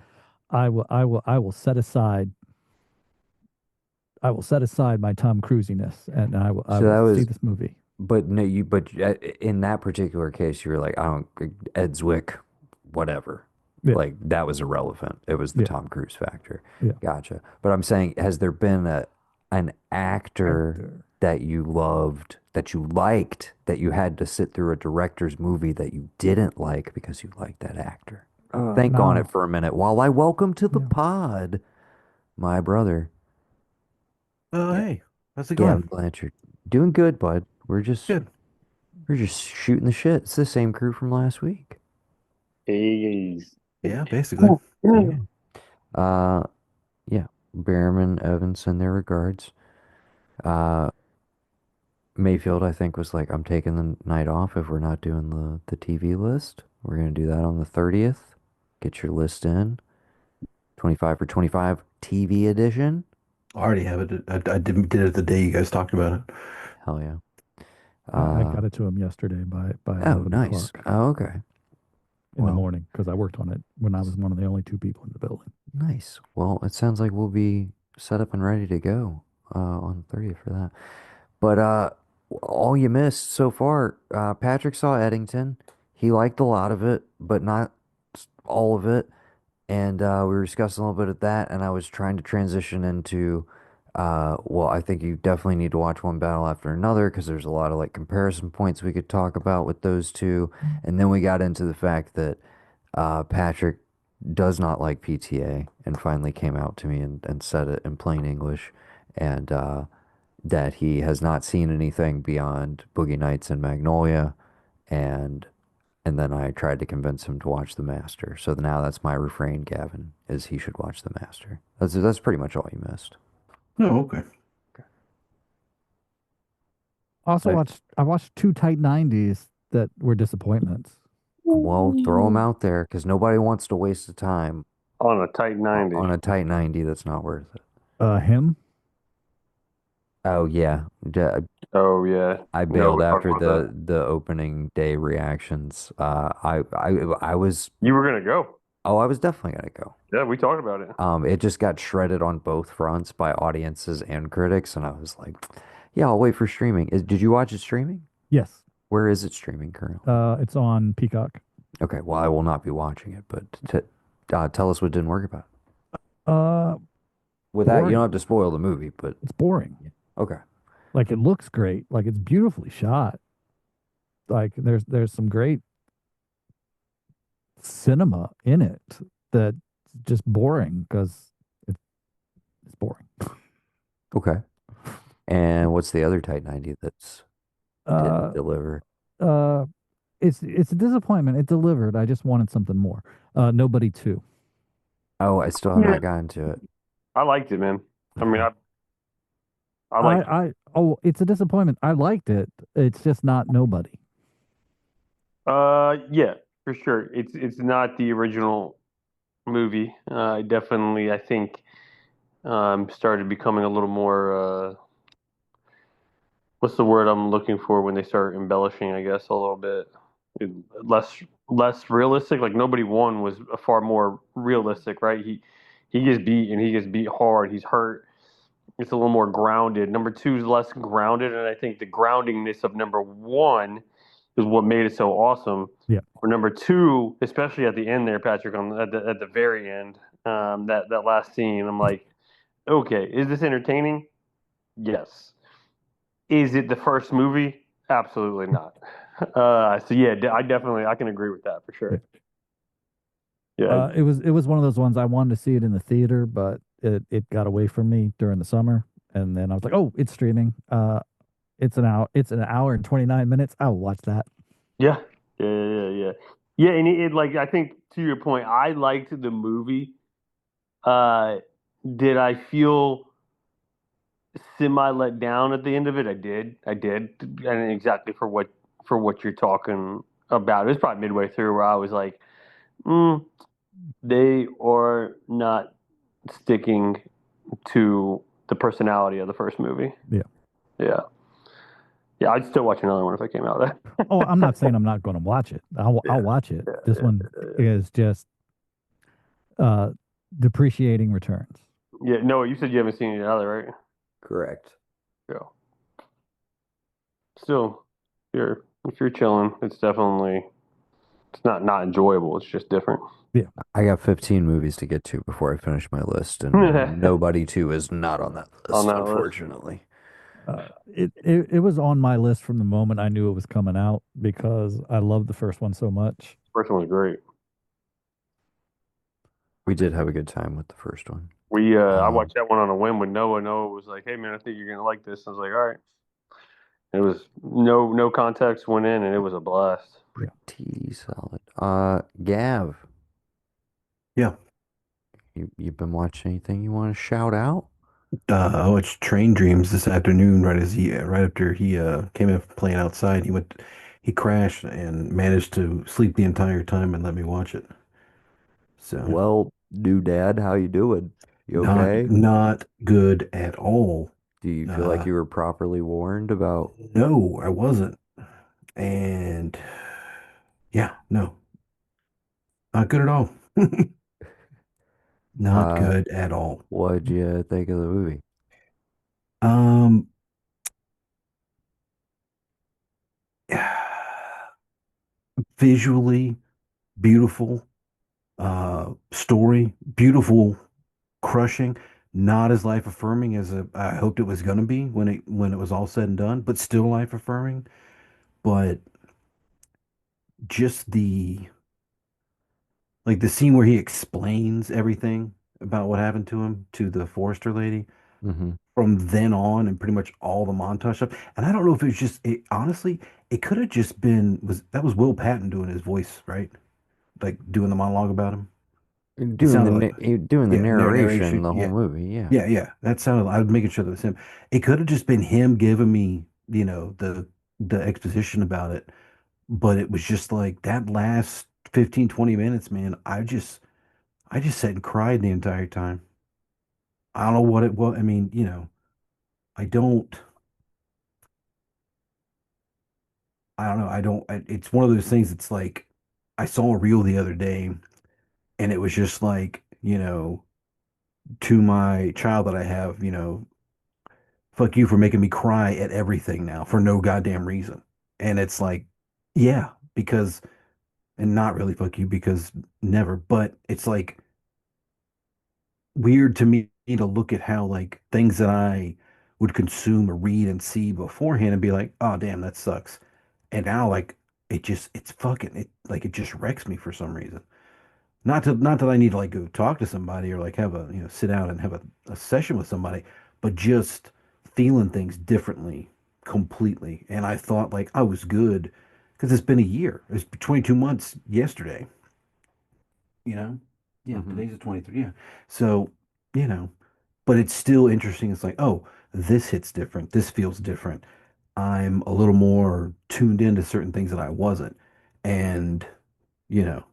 I will set aside my Tom Cruisiness, and I
So
will
that
see
was,
this movie.
but no, in that particular case, you were like, I don't, Ed Zwick, whatever.
Yeah,
Like that was irrelevant. It was the
yeah,
Tom Cruise factor.
yeah.
Gotcha. But I'm saying, has there been an actor
Actor.
that you loved, that you liked, that you had to sit through a director's movie that you didn't like because you liked that actor? Think on it
Now,
for a minute while I welcome to the
yeah.
pod my brother,
Oh,
Ga-
hey, how's it
Gavin
going?
Blanchard. Doing good, bud.
Good.
We're just shooting the shit. It's the same crew from last week.
Is
Yeah, basically.
Yeah. Uh, yeah. Behrman, Evans send their regards. Uh, Mayfield, I think, was like, I'm taking the night off if we're not doing the TV list. We're gonna do that on the 30th. Get your list in. 25 for 25 TV edition.
I already have it. I did it the day you guys talked about it.
Hell yeah.
I
Uh,
got it to him yesterday by
oh,
11
nice.
o'clock
Oh, okay.
in the
Well,
morning because I worked on it when I was one of the only two people in the building.
nice. Well, it sounds like we'll be set up and ready to go on the 30th for that. But all you missed so far, Patrick saw Eddington. He liked a lot of it, but not all of it. And we were discussing a little bit of that, and I was trying to transition into, well, I think you definitely need to watch one battle after another because there's a lot of like comparison points we could talk about with those two. And then we got into the fact that Patrick does not like PTA and finally came out to me and said it in plain English, and that he has not seen anything beyond Boogie Nights and Magnolia, and then I tried to convince him to watch The Master. So now that's my refrain, Gavin, is he should watch The Master. That's pretty much all you missed.
Oh, okay.
Also
I,
I watched two tight 90s that were disappointments.
well, throw them out there because nobody wants to waste the time
on a tight 90.
on a tight 90 that's not worth it.
Him?
Oh yeah,
Oh yeah.
I
No,
bailed
we talked
after
about that.
the opening day reactions. I was
You were gonna go.
I was definitely gonna go.
Yeah, we talked about it.
It just got shredded on both fronts by audiences and critics, and I was like, yeah, I'll wait for streaming. Did you watch it streaming?
Yes.
Where is it streaming currently?
It's on Peacock.
Okay, well, I will not be watching it, but tell us what didn't work about it.
Uh,
Without, you don't
Boring.
have to spoil the movie, but
It's boring.
okay.
Like it looks great. Like it's beautifully shot. Like there's some great cinema in it that's just boring because it's boring.
Okay. And what's the other tight 90 that's didn't
Uh,
deliver?
uh, it's a disappointment. It delivered. I just wanted something more. Nobody two.
Oh, I still have
Yeah.
not gotten to it.
I liked it, man. I mean, I liked it.
It's a disappointment. I liked it. It's just not nobody.
Yeah, for sure. It's not the original movie. Definitely, I think, started becoming a little more. What's the word I'm looking for when they start embellishing? I guess a little bit less realistic. Like nobody one was far more realistic, right? He gets beat and he gets beat hard. He's hurt. It's a little more grounded. Number two is less grounded, and I think the groundingness of number one is what made it so awesome.
Yeah.
For number two, especially at the end there, Patrick, at the very end, that last scene, I'm like, okay, is this entertaining? Yes. Is it the first movie? Absolutely not. So yeah, I can agree with that for sure. Yeah,
It was one of those ones I wanted to see it in the theater, but it got away from me during the summer, and then I was like, oh, it's streaming. It's an hour and 29 minutes. I'll watch that.
yeah, yeah. Yeah, and it like I think to your point, I liked the movie. Uh, did I feel semi let down at the end of it? I did, and exactly for what you're talking about. It was probably midway through where I was like, they are not sticking to the personality of the first movie.
Yeah.
Yeah. Yeah, I'd still watch another one if it came out there.
Oh, I'm not saying I'm not going to watch it. I'll watch it. This one is just uh depreciating returns.
Yeah, no, you said you haven't seen it either, right?
Correct.
Yeah. Still, if you're chilling, it's not enjoyable. It's just different.
Yeah.
I got 15 movies to get to before I finish my list, and Nobody 2 is not on that
On
list,
that list.
unfortunately.
It was on my list from the moment I knew it was coming out because I loved the first one so much.
First one was great.
We did have a good time with the first one.
I
Um,
watched that one on a whim with Noah. Noah was like, "Hey man, I think you're gonna like this." I was like, "All right." It was no context went in, and it was a blast.
Yeah.
pretty solid. Gav,
Yeah.
you've been watching anything you want to shout out?
I watched Train Dreams this afternoon, right after he came in from playing outside. He crashed and managed to sleep the entire time and let me watch it. So
Well, new dad, how you doing? You okay?
not good at all.
Do you feel like
Uh,
you were properly warned about?
no, I wasn't. And yeah, no, not good at all. Not
Uh,
good at all.
what'd you think of the movie?
Um, visually beautiful, story, beautiful, crushing, not as life affirming as I hoped it was going to be when it was all said and done, but still life affirming. But just the scene where he explains everything about what happened to him to the Forester lady
Mm-hmm.
from then on and pretty much all the montage stuff. And I don't know if it was just honestly, it could have just been was Will Patton doing his voice, right? Like doing the monologue about him. It
Doing
sounded like
doing the
yeah,
narration
narration.
the whole
Yeah.
movie, yeah.
Yeah, yeah. That sounded I was making sure that was him. It could have just been him giving me, the exposition about it, but it was just like that last 15, 20 minutes, man. I just sat and cried the entire time. I don't know what it was. I mean, I don't I don't know. It's one of those things. It's like I saw a reel the other day, and it was just like, to my child that I have, fuck you for making me cry at everything now for no goddamn reason. And it's like, yeah, because, and not really fuck you because never, but it's like weird to me to look at how like things that I would consume or read and see beforehand and be like, oh, damn, that sucks. And now like it's fucking it like it just wrecks me for some reason. Not that I need to like go talk to somebody or like have a sit down and have a session with somebody, but just feeling things differently completely. And I thought like I was good because it's been a year. It's 22 months yesterday, you know? Yeah,
Mm-hmm.
today's the 23. Yeah. So, you know, but it's still interesting. It's like, oh, this hits different. This feels different. I'm a little more tuned into certain things that I wasn't. And, you know,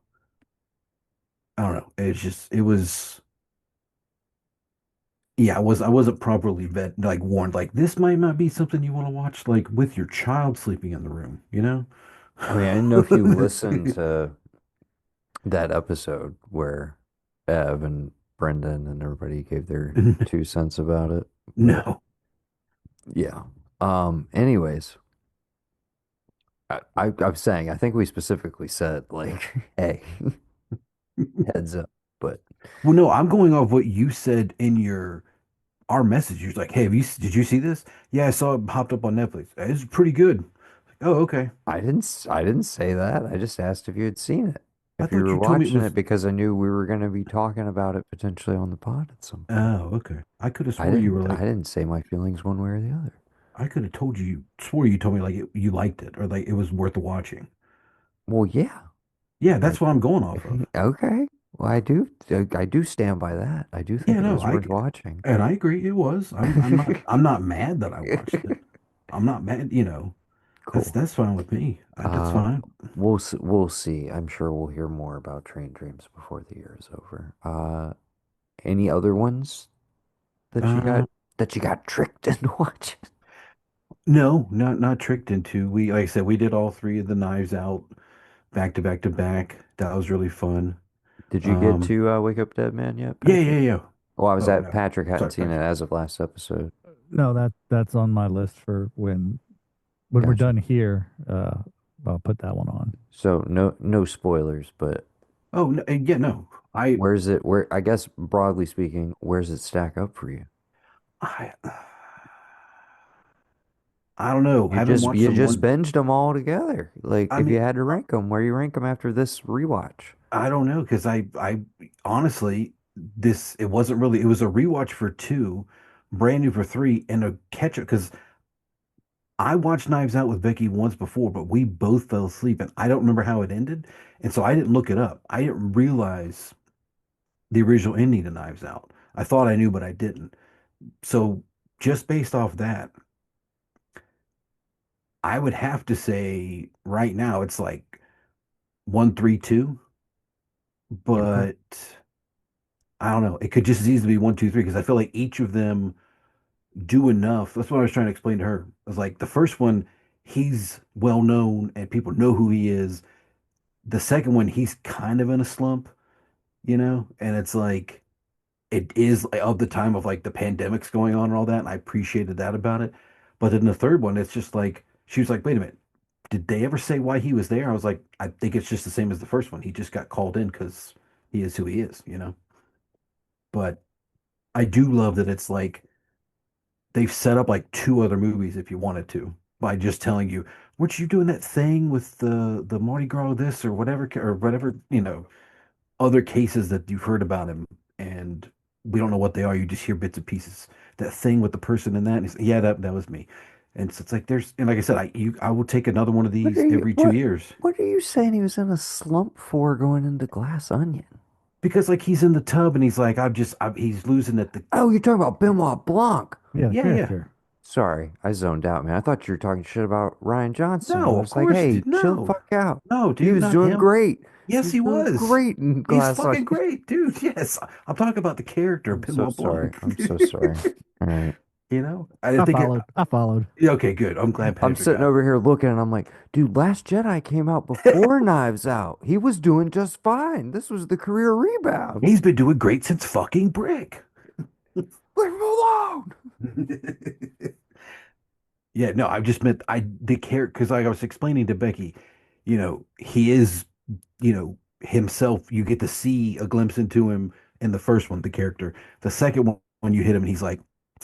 I don't know. Yeah, I wasn't properly like warned, like this might not be something you want to watch like with your child sleeping in the room, you know?
I mean, I didn't know if you listened to that episode where Ev and Brendan and everybody gave their 2 cents about it, but
No.
yeah. Anyways, I'm saying I think we specifically said like, hey, heads up, but
Well, no, I'm going off what you said in your our message. You're like, hey, did you see this? Yeah, I saw it popped up on Netflix. It's pretty good. Oh, okay.
I didn't say that. I just asked if you had seen it.
I
If you
thought
were
you told me it
watching
was.
it because I knew we were going to be talking about it potentially on the pod at some point.
Oh, okay. I could have swore you were
I
like,
didn't say my feelings one way or the other.
I could have told swore you told me like you liked it or like it was worth watching.
Well, yeah.
Yeah,
I
that's what I'm going off of.
okay. Well, I do stand by that. I do think
Yeah,
it
no,
was worth watching.
and I agree it was. I'm not mad that I watched it. I'm not mad. That's
Cool.
that's fine with me. That's
Uh,
fine.
we'll see. I'm sure we'll hear more about Train Dreams before the year is over. Any other ones that
Uh,
you got tricked into watching?
no, not tricked into. We like I said, we did all three of the Knives Out back to back to back. That was really fun.
Did you get
Um,
to Wake Up Dead Man yet,
yeah,
Patrick?
yeah, yeah.
Oh, I was
Oh
at
no,
Patrick hadn't
sorry,
seen it
Patrick.
as of last episode.
No, that's on my list for when we're
Gotcha.
done here. I'll put that one on.
So no spoilers, but
Oh no, yeah, no. I
where's it where I guess broadly speaking, where's it stack up for you?
I I don't know. Haven't watched
You
some
just
one.
binged them all together. Like
I
if you
mean,
had to rank them, where you rank them after this rewatch?
I don't know because I honestly this it wasn't really it was a rewatch for two, brand new for three, and a catch up because I watched Knives Out with Becky once before, but we both fell asleep and I don't remember how it ended. And so I didn't look it up. I didn't realize the original ending to Knives Out. I thought I knew, but I didn't. So just based off that, I would have to say right now it's like 1-3-2,
Okay.
but I don't know. It could just as easily be 1-2-3 because I feel like each of them do enough. That's what I was trying to explain to her. I was like, the first one, he's well known and people know who he is. The second one, he's kind of in a slump, and it's like it is like, of the time of like the pandemics going on and all that, and I appreciated that about it. But then the third one, it's just like she was like, "Wait a minute, did they ever say why he was there?" I was like, "I think it's just the same as the first one. He just got called in because he is who he is." But I do love that it's like they've set up like two other movies if you wanted to by just telling you, weren't you doing that thing with the Mardi Gras this or whatever, other cases that you've heard about him and we don't know what they are. You just hear bits and pieces. That thing with the person in that, and yeah, that was me. And so it's like and like I said, I will take another one of
What
these
are you
every two
what
years
what are you saying he was in a slump for going into Glass Onion?
because like he's in the tub and he's like, he's losing at the
Oh, you're talking about Benoit Blanc.
Yeah, the
yeah, yeah.
character.
Sorry, I zoned out, man. I thought you were talking shit about Ryan Johnson. I
No, of
was like,
course,
hey,
dude,
chill the
no,
fuck out.
no,
He
dude,
was
not
doing
him.
great. He
Yes,
was
he
doing
was.
great in
He's
Glass
fucking
Onion.
great, dude. Yes, I'm talking about the character,
I'm so
Benoit
sorry.
Blanc.
I'm so sorry. All right.
I didn't
I
think it.
followed. I followed.
Yeah, okay, good. I'm glad
I'm
Patrick
sitting
got
over here looking and I'm like, dude, Last Jedi came out
it.
before Knives Out. He was doing just fine. This was the career rebound.
He's been doing great since fucking Brick.
Leave him alone.
Yeah, no, I just meant the character because like I was explaining to Becky, he is, himself. You get to see a glimpse into him in the first one, the character. The second one, when you hit him, and he's like,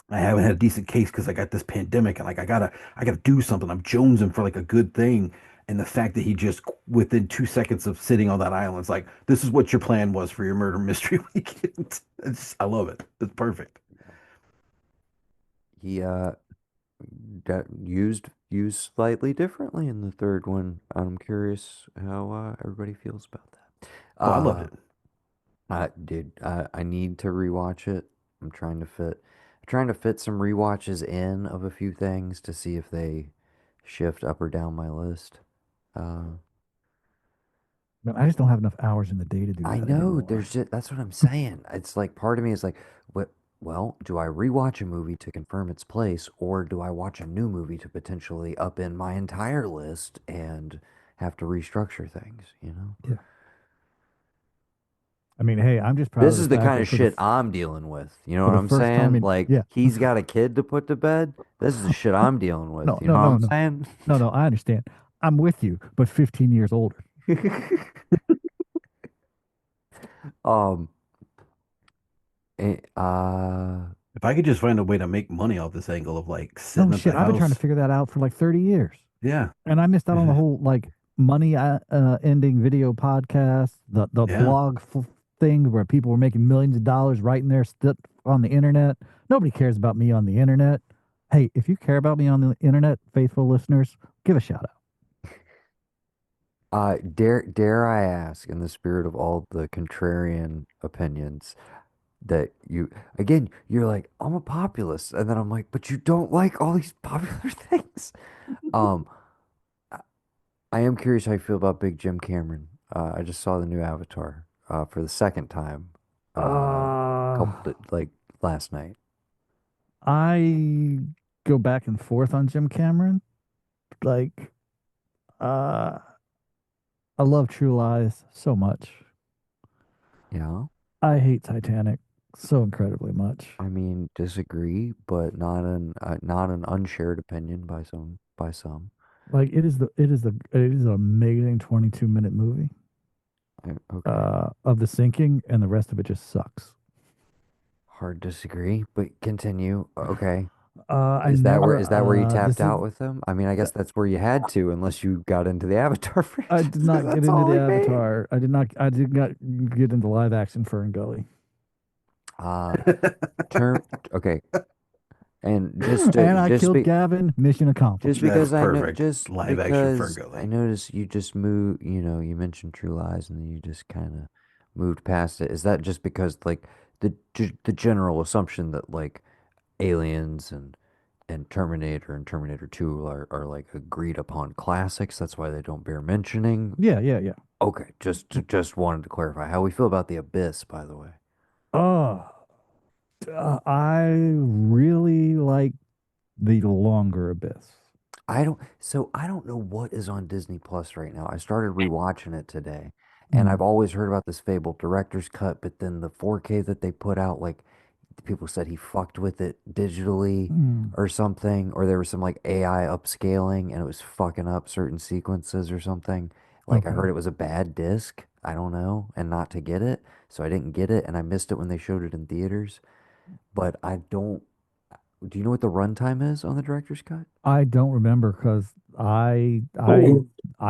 I haven't had a decent case because I got this pandemic, and like I gotta do something. I'm jonesing for like a good thing. And the fact that he just within 2 seconds of sitting on that island, it's like, this is what your plan was for your murder mystery weekend. I love it. It's perfect.
He got used slightly differently in the third one. I'm curious how everybody feels about that.
Oh, I loved it.
Dude, I need to rewatch it. I'm trying to fit some rewatches in of a few things to see if they shift up or down my list. Uh,
Man, I just don't have enough hours in the day to do
I
that
know
anymore.
there's just that's what I'm saying. It's like part of me is like, what? Well, do I rewatch a movie to confirm its place, or do I watch a new movie to potentially up in my entire list and have to restructure things, you know?
Yeah. I mean, hey, I'm just proud
This
of the
is the
fact
kind
that
of shit I'm dealing with. You know
for
what
the
I'm
first time
saying?
in
Like,
yeah.
he's got a kid to put to bed. This is the shit I'm dealing with.
No,
You
no,
know what
no,
I'm
no.
saying?
No, I understand. I'm with you, but 15 years older.
Um,
If I could just find a way to make money off this angle of like
No
sitting at the
shit. I've been trying to
house.
figure that out for like 30 years.
Yeah.
And I missed out on the whole like money ending video podcast, the
Yeah.
blog thing where people were making millions of dollars writing their stuff on the internet. Nobody cares about me on the internet. Hey, if you care about me on the internet, faithful listeners, give a shout out.
dare I ask, in the spirit of all the contrarian opinions, that you're like, I'm a populist, and then I'm like, but you don't like all these popular things. Um, I I am curious how you feel about Big Jim Cameron. I just saw the new Avatar for the second time,
Uh,
like last night.
I go back and forth on Jim Cameron. Like, uh, I love True Lies so much.
Yeah,
I hate Titanic so incredibly much.
I mean, disagree, but not an unshared opinion by some.
Like it is an amazing 22-minute movie
Okay,
of the sinking, and the rest of it just sucks.
hard disagree, but continue. Okay.
I never
Is that where you
this
tapped
is
out with them? I mean, I guess that's where you had to, unless you got into the Avatar
I
franchise,
did
because
not get
that's
into
all
the
he made.
Avatar. I did not get into live action Fern Gully.
Uh, term. Okay, and just
And I
just
killed
be
Gavin. Mission
just
accomplished.
That's
because I know
perfect.
just
Live action
because I
Ferngully.
noticed you just moved. You mentioned True Lies, and then you just kind of moved past it. Is that just because like the general assumption that like Aliens and Terminator and Terminator 2 are like agreed upon classics. That's why they don't bear mentioning.
Yeah, yeah, yeah.
Okay, just wanted to clarify how we feel about The Abyss, by the way.
Oh, I really like the longer Abyss.
I don't know what is on Disney Plus right now. I started rewatching it today, and I've
Mm,
always heard about this fabled director's cut, but then the 4K that they put out, like people said he fucked with it digitally
mm,
or something, or there was some like AI upscaling and it was fucking up certain sequences or something. Like I
okay.
heard it was a bad disc. I don't know, and not to get it, so I didn't get it, and I missed it when they showed it in theaters. But I don't. Do you know what the runtime is on the director's cut?
I don't remember because I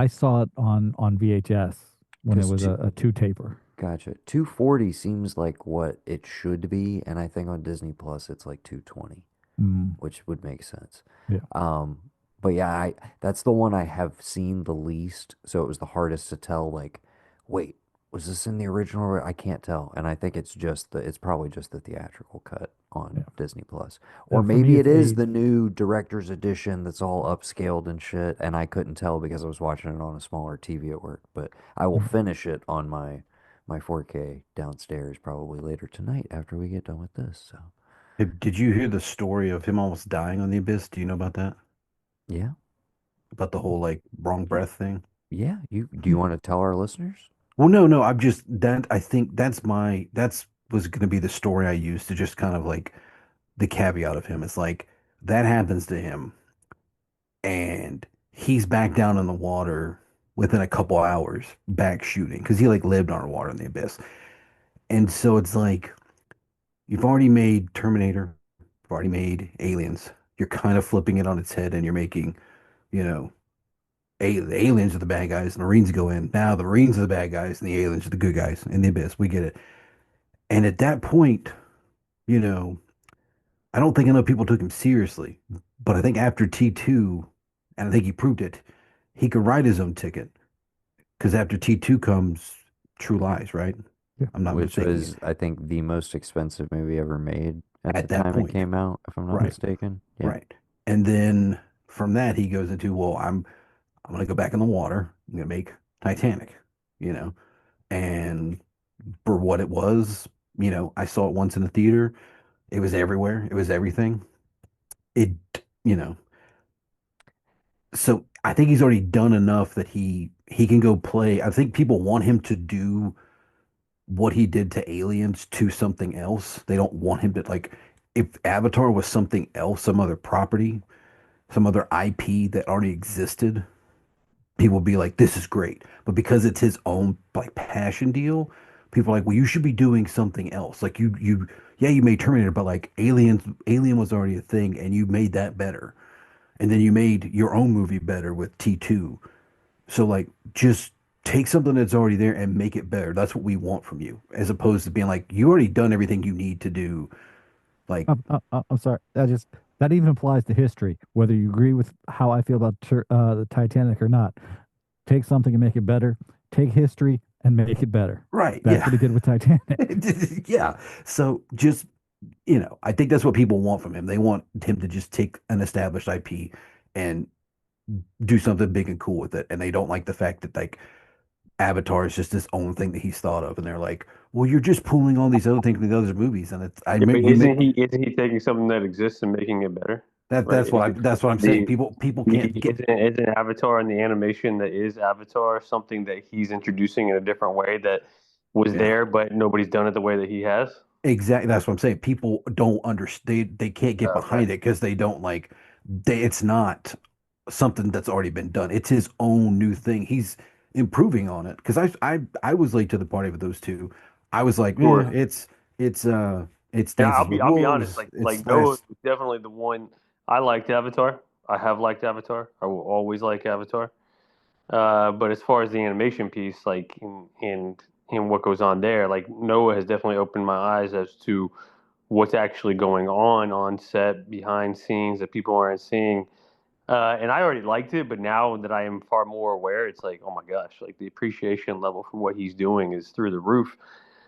saw it on VHS when it
Because
was a two taper.
gotcha, 240 seems like what it should be, and I think on Disney Plus it's like 220.
Mm,
Which would make sense.
yeah.
Um, but yeah, I that's the one I have seen the least, so it was the hardest to tell, like, wait, was this in the original? I can't tell. And I think it's probably just the theatrical cut on
Yeah.
Disney Plus. Or
For me,
maybe it
it's
is
a
the new director's edition that's all upscaled and shit, and I couldn't tell because I was watching it on a smaller TV at work. But I will
mm,
finish it on my 4K downstairs probably later tonight after we get done with this. So,
Did you hear the story of him almost dying on the Abyss? Do you know about that?
yeah.
About the whole like wrong breath thing?
Yeah, you do you want to tell our listeners?
Well, no, no. I'm just that I think that's was going to be the story I used to just kind of like the caveat of him. It's like that happens to him, and he's back down in the water within a couple hours, back shooting because he like lived underwater in the Abyss, and so it's like you've already made Terminator, you've already made Aliens. You're kind of flipping it on its head, and you're making, you know, the aliens are the bad guys, the Marines go in. Now the Marines are the bad guys, and the aliens are the good guys in the Abyss. We get it. And at that point, you know, I don't think enough people took him seriously. But I think after T2, and I think he proved it, he could write his own ticket. Because after T2 comes True Lies, right?
yeah.
I'm not
Which
mistaken
was,
it.
I think, the most expensive movie ever made at the
At that
time it
point,
came out, if I'm not
right,
mistaken. Yeah.
right. And then from that he goes into, well, I'm gonna go back in the water. I'm gonna make Titanic, you know. And for what it was, I saw it once in the theater. It was everywhere. It was everything. It, you know, so I think he's already done enough that he can go play. I think people want him to do what he did to Aliens to something else. They don't want him to like if Avatar was something else, some other property, some other IP that already existed, people would be like, this is great. But because it's his own like passion deal, people are like, well, you should be doing something else. Like yeah, you made Terminator, but like Alien was already a thing and you made that better. And then you made your own movie better with T2. So like just take something that's already there and make it better. That's what we want from you, as opposed to being like, you already done everything you need to do. Like,
I'm sorry. That even applies to history. Whether you agree with how I feel about the Titanic or not, take something and make it better. Take history and make it better.
right,
That's
yeah.
what he did with Titanic.
Yeah. So just, I think that's what people want from him. They want him to just take an established IP and do something big and cool with it. And they don't like the fact that like Avatar is just his own thing that he's thought of. And they're like, well, you're just pulling all these other things from the other movies. And it's I
Yeah,
make
but
you make
isn't he taking something that exists and making it better? Right?
that's what I'm saying.
The
People can't get
isn't Avatar and the animation that is Avatar something that he's introducing in a different way that was
yeah.
there, but nobody's done it the way that he has?
Exactly. That's what I'm saying. People don't understand. They can't get
Okay.
behind it because they don't like. It's not something that's already been done. It's his own new thing. He's improving on it. Because I was late to the party with those two. I was like,
Sure.
it's it's
And
Dances with
I'll be honest,
Wolves. It's
like Noah
last.
was definitely the one. I liked Avatar. I have liked Avatar. I will always like Avatar. But as far as the animation piece, like and what goes on there. Like Noah has definitely opened my eyes as to what's actually going on set, behind scenes that people aren't seeing. And I already liked it, but now that I am far more aware, it's like, oh my gosh, like the appreciation level for what he's doing is through the roof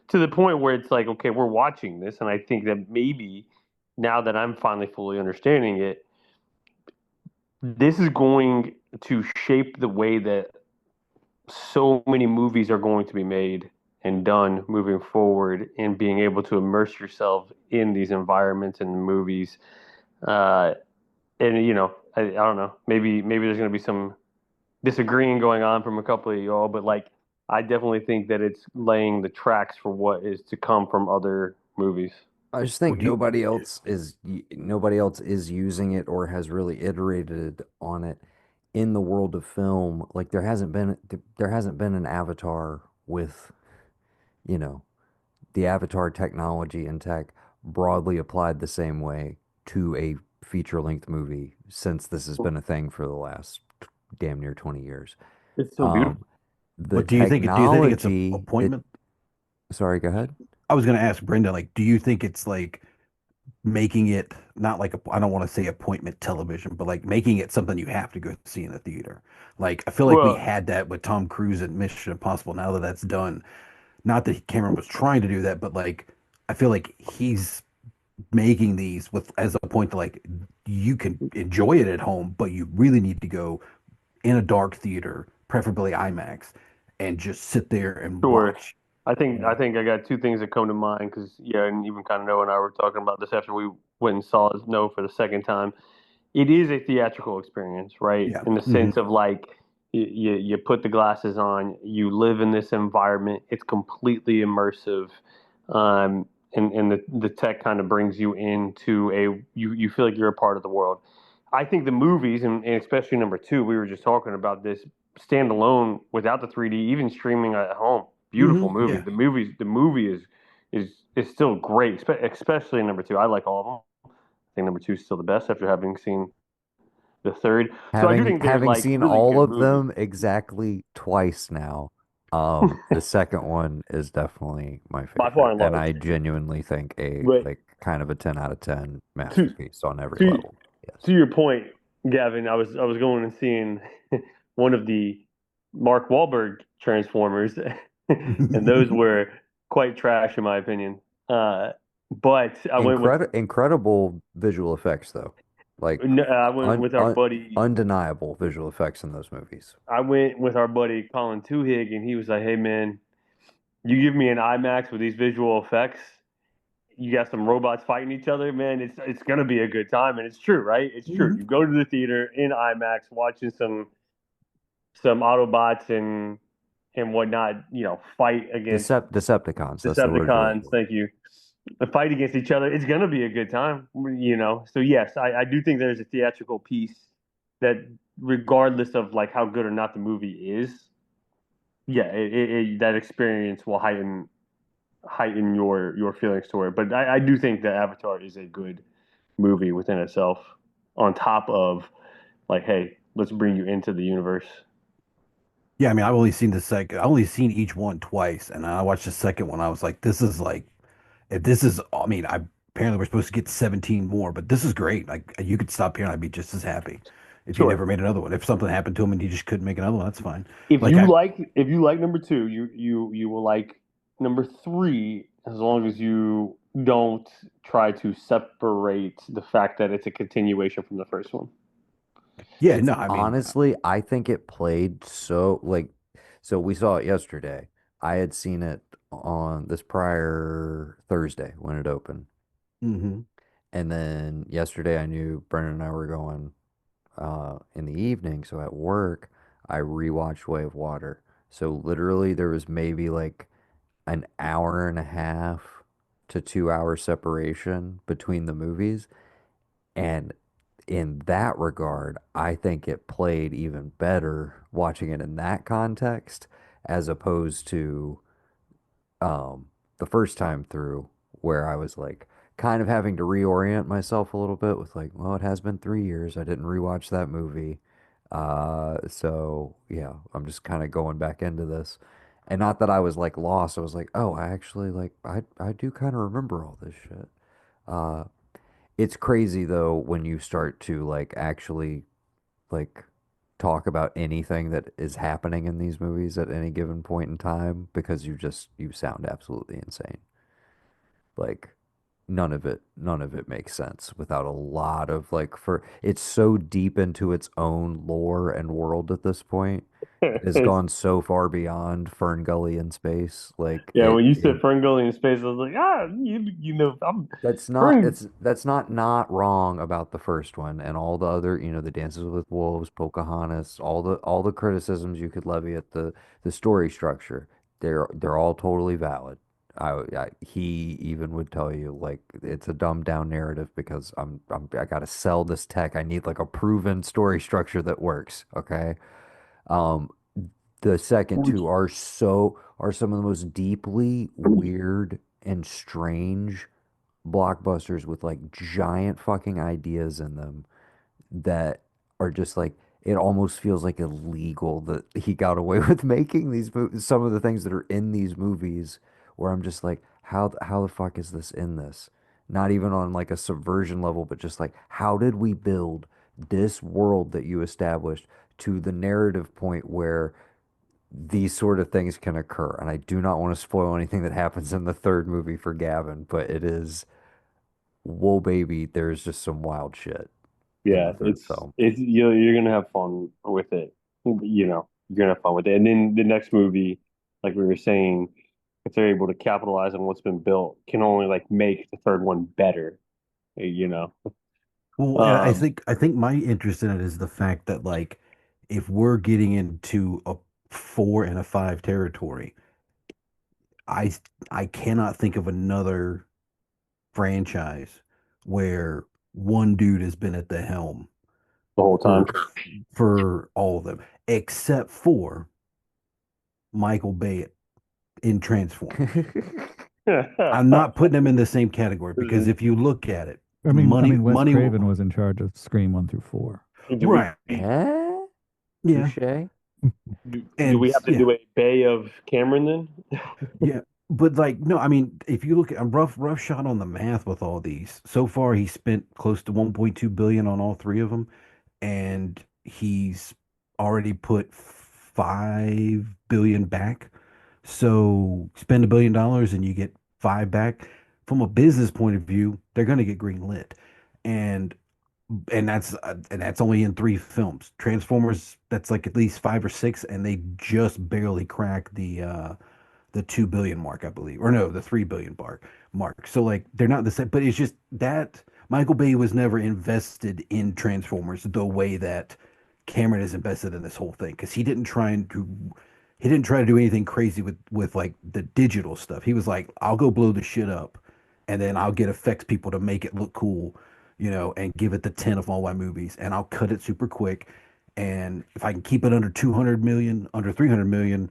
to the point where it's like, okay, we're watching this. And I think that maybe now that I'm finally fully understanding it, this is going to shape the way that so many movies are going to be made and done moving forward, and being able to immerse yourself in these environments and movies. Uh, and I don't know, maybe there's going to be some disagreeing going on from a couple of y'all, but like I definitely think that it's laying the tracks for what is to come from other movies.
I just
Well,
think
do you,
nobody else is using it or has really iterated on it in the world of film. Like there hasn't been an Avatar with, you know, the Avatar technology and tech broadly applied the same way to a feature-length movie since this has been a thing for the last damn near 20 years.
It's so beautiful.
Um, the
but do you think it's a
technology that,
appointment?
sorry, go ahead.
I was going to ask Brenda, like, do you think it's like making it not like I don't want to say appointment television, but like making it something you have to go see in the theater? Like, I feel like we
Well,
had that with Tom Cruise and Mission Impossible. Now that that's done, not that Cameron was trying to do that, but like, I feel like he's making these with as a point to like you can enjoy it at home, but you really need to go in a dark theater, preferably IMAX, and just sit there and
sure.
watch.
I think I got two things that come to mind because yeah, and even kind of Noah and I were talking about this after we went and saw No for the second time. It is a theatrical experience, right?
Yeah.
In the sense of like you put the glasses on, you live in this environment, it's completely immersive, and the tech kind of brings you into you feel like you're a part of the world. I think the movies, and especially number two, we were just talking about this standalone without the 3D, even streaming at home. Beautiful movie.
Yeah.
The movie is still great, especially number two. I like all of them. I think number two is still the best after having seen the third. So I do think there's
Having
like
seen
really
all
good
of
movies.
them exactly twice now, the second one is definitely my
By far
favorite,
and
and
large.
I genuinely think a
But
like kind of a 10 out of 10
to
masterpiece on every
to
level. Yes.
to your point, Gavin, I was going and seeing one of the Mark Wahlberg Transformers, and those were quite trash in my opinion. But I went with
Incredible visual effects though. Like
I went with our buddy.
undeniable visual effects in those movies.
I went with our buddy Colin Twohig, and he was like, "Hey man, you give me an IMAX with these visual effects, you got some robots fighting each other, man. It's gonna be a good time." And it's true, right? It's true.
Mhm.
You go to the theater in IMAX, watching some Autobots and whatnot, fight against
Decepticons, that's the word you're looking
Decepticons.
for.
Thank you. Fight against each other. It's gonna be a good time. So yes, I do think there's a theatrical piece that, regardless of like how good or not the movie is, yeah, that experience will heighten your feelings toward it. But I do think that Avatar is a good movie within itself. On top of like, hey, let's bring you into the universe.
Yeah, I mean, I've only seen the second. I only seen each one twice, and I watched the second one. I was like, this is like, if this is, I mean, I apparently we're supposed to get 17 more, but this is great. Like, you could stop here, and I'd be just as happy if you
Sure.
never made another one. If something happened to him and he just couldn't make another one, that's fine.
If
Like,
you
I,
like if you like number two, you will like number three as long as you don't try to separate the fact that it's a continuation from the first one.
yeah,
It's
no, I mean,
honestly, I think it played so like, so we saw it yesterday. I had seen it on this prior Thursday when it opened.
mhm.
And then yesterday I knew Brendan and I were going in the evening, so at work I rewatched Way of Water. So literally there was maybe like an hour and a half to 2 hour separation between the movies. And in that regard, I think it played even better watching it in that context as opposed to the first time through where I was like kind of having to reorient myself a little bit with like, well, it has been 3 years. I didn't rewatch that movie. So yeah, I'm just kind of going back into this. And not that I was like lost. I was like, oh, I actually like I do kind of remember all this shit. Uh, it's crazy though when you start to like actually like talk about anything that is happening in these movies at any given point in time because you sound absolutely insane. Like none of it makes sense without a lot of like for it's so deep into its own lore and world at this point. It has gone so far beyond Fern Gully in space. Like
Yeah, when you said Ferngully in space, I was like, you know, I'm
that's not
Fern.
that's not wrong about the first one and all the other, the Dances with Wolves, Pocahontas, all the criticisms you could levy at the story structure. They're all totally valid. He even would tell you like it's a dumbed down narrative because I gotta sell this tech. I need like a proven story structure that works. Okay. Um, the second two are some of the most deeply weird and strange blockbusters with like giant fucking ideas in them that are just like it almost feels like illegal that he got away with making these movies, some of the things that are in these movies where I'm just like how the fuck is this in this? Not even on like a subversion level, but just like how did we build this world that you established to the narrative point where these sort of things can occur? And I do not want to spoil anything that happens in the third movie for Gavin, but it is whoa baby, there's just some wild shit in
Yeah,
the third film.
it's you're gonna have fun with it. You're gonna have fun with it. And then the next movie, like we were saying, if they're able to capitalize on what's been built, can only like make the third one better. You know.
Well, and I
Um,
think I think my interest in it is the fact that like if we're getting into a 4 and a 5 territory, I I cannot think of another franchise where one dude has been at the helm
the whole time.
for all of them, except for Michael Bay in Transformers. I'm not putting him in the same category because if you look at it,
I
money,
mean, Wes
money,
Craven was in charge of Scream 1 through 4.
Do we
right?
Eh?
Yeah,
Touche.
do
and
we have to
yeah,
do a Bay of Cameron then?
yeah. But like, no, I mean, if you look at a rough shot on the math with all these, so far he spent close to 1.2 billion on all three of them, and he's already put 5 billion back. So spend $1 billion and you get five back. From a business point of view, they're going to get green lit, and that's only in 3 films. Transformers, that's like at least 5 or 6, and they just barely cracked the 2 billion mark, I believe, or no, the 3 billion mark. So like they're not the same, but it's just that Michael Bay was never invested in Transformers the way that Cameron is invested in this whole thing because he didn't try to do anything crazy with like the digital stuff. He was like, I'll go blow the shit up, and then I'll get effects people to make it look cool, and give it the 10 of all my movies, and I'll cut it super quick. And if I can keep it under 200 million, under 300 million,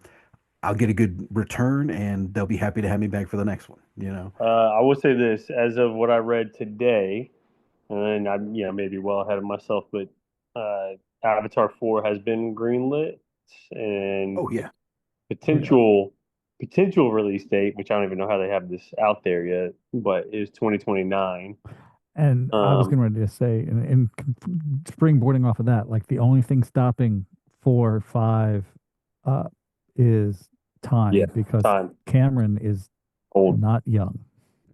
I'll get a good return and they'll be happy to have me back for the next one.
I will say this, as of what I read today, and I'm maybe well ahead of myself, but Avatar 4 has been greenlit and
Oh yeah.
Oh yeah.
potential release date, which I don't even know how they have this out there yet, but is 2029.
And I was
Um,
getting ready to say, and springboarding off of that, like the only thing stopping 4, 5, uh, is
yeah,
time because
time
Cameron is
old,
not young.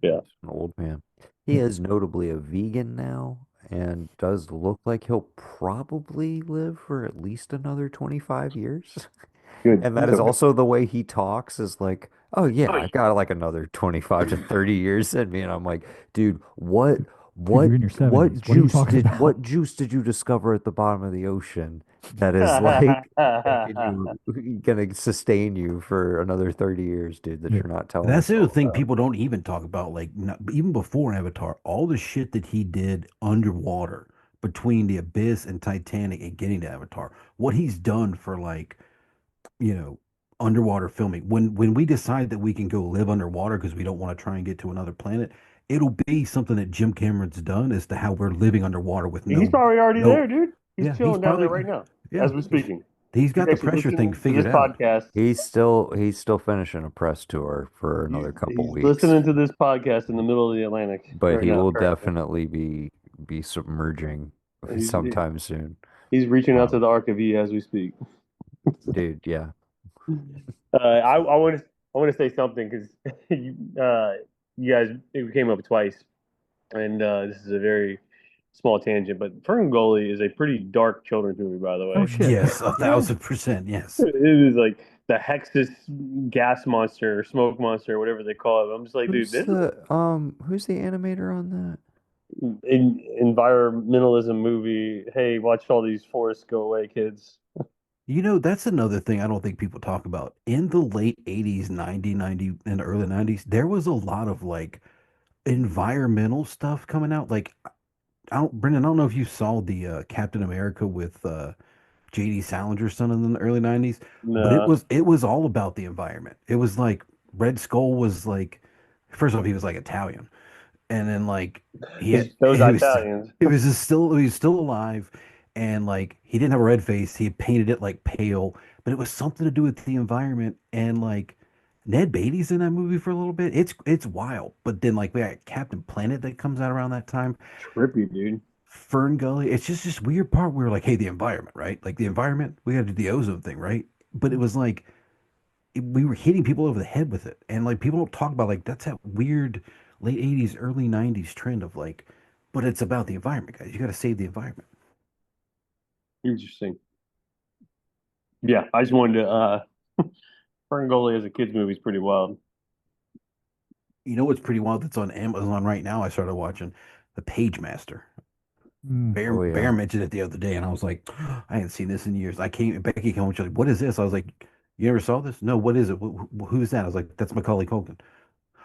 yeah.
An old man. He is notably a vegan now and does look like he'll probably live for at least another 25 years.
Good.
And that is also the way he talks is like, oh yeah, I've got like another 25 to 30 years in me. And I'm like, dude,
Dude, you're in your 70s. What are you talking about?
what juice did you discover at the bottom of the ocean that is like making you gonna sustain you for another 30 years, dude, that
Yeah.
you're not telling
That's
us
the other
all
thing
about?
people don't even talk about. Like, not, even before Avatar, all the shit that he did underwater between the Abyss and Titanic and getting to Avatar, what he's done for like, you know, underwater filming. When we decide that we can go live underwater because we don't want to try and get to another planet, it'll be something that Jim Cameron's done as to how we're living underwater with
He's probably already
no,
there, dude. He's
yeah, he's
chilling down there
probably,
right now
yeah,
as we're speaking.
He's
He's
got the
actually
pressure thing
listening to
figured
this
out.
podcast.
He's still finishing a press tour for another couple
He's
weeks,
listening to this podcast in the middle of the Atlantic
but
right
he
now.
will
Apparently,
definitely be submerging
he's
sometime soon.
he's reaching out to
Um,
the Archive as we speak.
dude, yeah.
I want to say something because you guys it came up twice, and this is a very small tangent, but Ferngully is a pretty dark children's movie, by the
Oh
way.
shit.
Yes,
Yeah.
1,000%. Yes.
It is like the Hexus gas monster or smoke monster or whatever they call it. I'm just like, dude, this
Who's the animator on that?
environmentalism movie. Hey, watch all these forests go away, kids.
You know, that's another thing I don't think people talk about. In the late 80s, 90, and the early 90s, there was a lot of like environmental stuff coming out. Like, Brendan, I don't know if you saw the Captain America with JD Salinger's son in the early 90s, but it
No,
was it was all about the environment. It was like Red Skull was like, first off, he was like Italian, and then like he had
those
he was
Italians.
he was still alive, and like he didn't have a red face. He had painted it like pale, but it was something to do with the environment. And like Ned Beatty's in that movie for a little bit. It's wild. But then like we got Captain Planet that comes out around that time.
Trippy, dude.
Fern Gully. It's just this weird part where like, hey, the environment, right? Like the environment, we got to do the ozone thing, right? But it was like we were hitting people over the head with it, and like people don't talk about like that's that weird late 80s, early 90s trend of like, but it's about the environment, guys. You got to save the environment.
Interesting. Yeah, I just wanted to. Ferngully as a kids movie is pretty wild.
You know what's pretty wild? That's on Amazon right now. I started watching The Page Master.
Mm.
Oh
Bear
yeah.
mentioned it the other day, and I was like, I hadn't seen this in years. Becky came home, she's like, what is this? I was like, you never saw this? No, what is it? Who's that? I was like, that's Macaulay Culkin.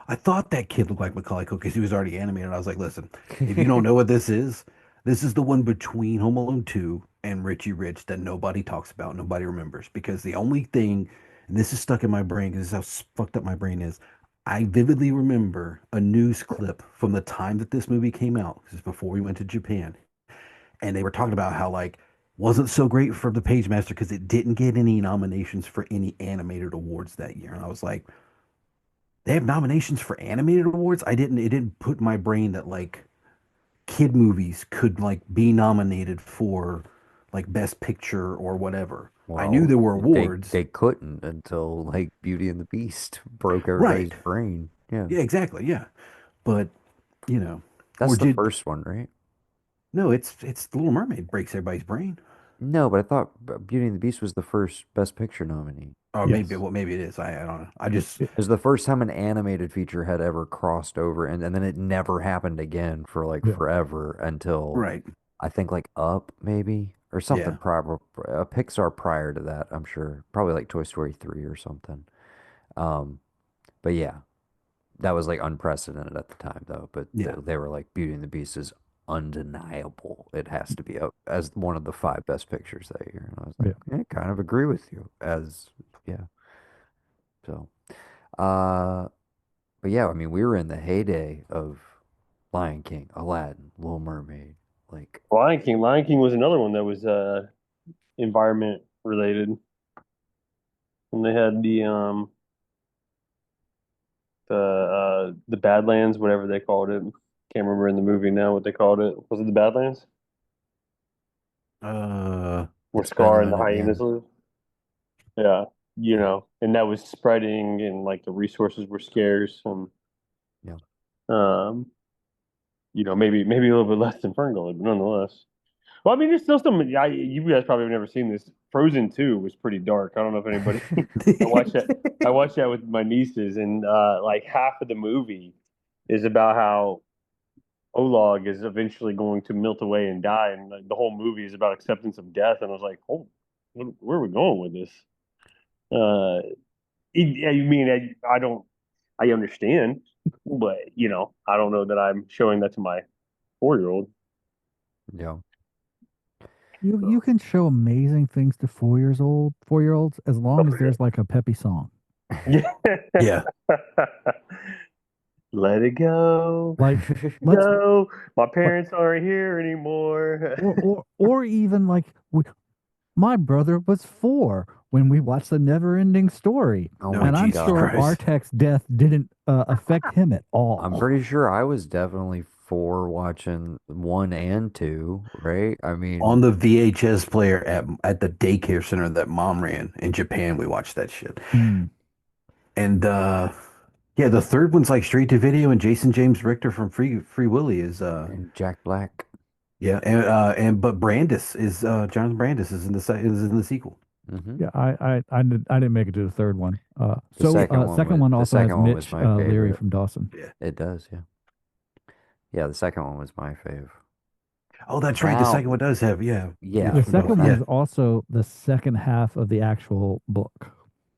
I thought that kid looked like Macaulay Culkin because he was already animated. I was like, listen, if you don't know what this is the one between Home Alone 2 and Richie Rich that nobody talks about, nobody remembers. Because the only thing, and this is stuck in my brain because this is how fucked up my brain is, I vividly remember a news clip from the time that this movie came out, this is before we went to Japan, and they were talking about how like wasn't so great for the Page Master because it didn't get any nominations for any animated awards that year. And I was like, they have nominations for animated awards? It didn't put in my brain that like kid movies could like be nominated for like best picture or whatever. I knew
Well,
there were
they
awards.
they couldn't until like Beauty and the Beast broke everybody's
Right.
brain. Yeah.
Yeah, exactly. Yeah. But, you know, or
That's the
did
first one, right?
no, it's The Little Mermaid breaks everybody's brain.
No, but I thought Beauty and the Beast was the first Best Picture nominee.
Or maybe
Yes.
maybe it is. I don't know. I just
It was the first time an animated feature had ever crossed over, and then it never happened again for like
Yeah.
forever until
right.
I think like Up maybe or something
Yeah.
prior, Pixar prior to that. I'm sure probably like Toy Story 3 or something. Um, but yeah, that was like unprecedented at the time though. But
Yeah.
they were like Beauty and the Beast is undeniable. It has to be up as one of the five best pictures that year. And I was like,
Yeah.
I kind of agree with you as yeah. So, uh, but yeah, I mean, we were in the heyday of Lion King, Aladdin, Little Mermaid. Like,
Lion King. Lion King was another one that was environment related, and they had the Badlands, whatever they called it. Can't remember in the movie now what they called it. Was it the Badlands where
It's been a
Scar and the
minute. Yeah.
hyenas live? Yeah, and that was spreading, and like the resources were scarce, and
yeah,
um, maybe a little bit less than Ferngully, but nonetheless. Well, I mean, there's still some. You guys probably have never seen this. Frozen 2 was pretty dark. I don't know if anybody. I watched that. I watched that with my nieces, and like half of the movie is about how Olog is eventually going to melt away and die, and like, the whole movie is about acceptance of death. And I was like, oh, where are we going with this? Uh, I mean, I don't. I understand, but I don't know that I'm showing that to my 4-year-old.
yeah.
You can show amazing things to 4-year olds as long as there's like a peppy song.
Yeah.
Yeah.
Let it go.
Like let's
No, my
like
parents aren't here anymore.
or even like My brother was 4 when we watched The Never Ending Story,
Oh
No,
my
and I'm
Jesus
sure
God.
Christ.
Artek's death didn't affect him at
I'm
all.
pretty sure I was definitely 4 watching 1 and 2, right? I
On
mean,
the VHS player at the daycare center that mom ran in Japan, we watched that shit.
Mm.
And yeah, the third one's like straight to video, and Jason James Richter from Free Willy is
and Jack Black.
yeah, and but Brandis is Jonathan Brandis is in is in the sequel.
Hmm.
Yeah, I didn't make it to the third one.
The
Second one
the
also has
second one was
Mitch
my
Leary
favorite.
from Dawson.
Yeah.
It does, yeah. Yeah, the second one was my fave.
Oh, that's right. The
Now,
second one does have yeah.
yeah,
The
Mitch from
second
Dawson.
one
Yeah.
is also the second half of the actual book.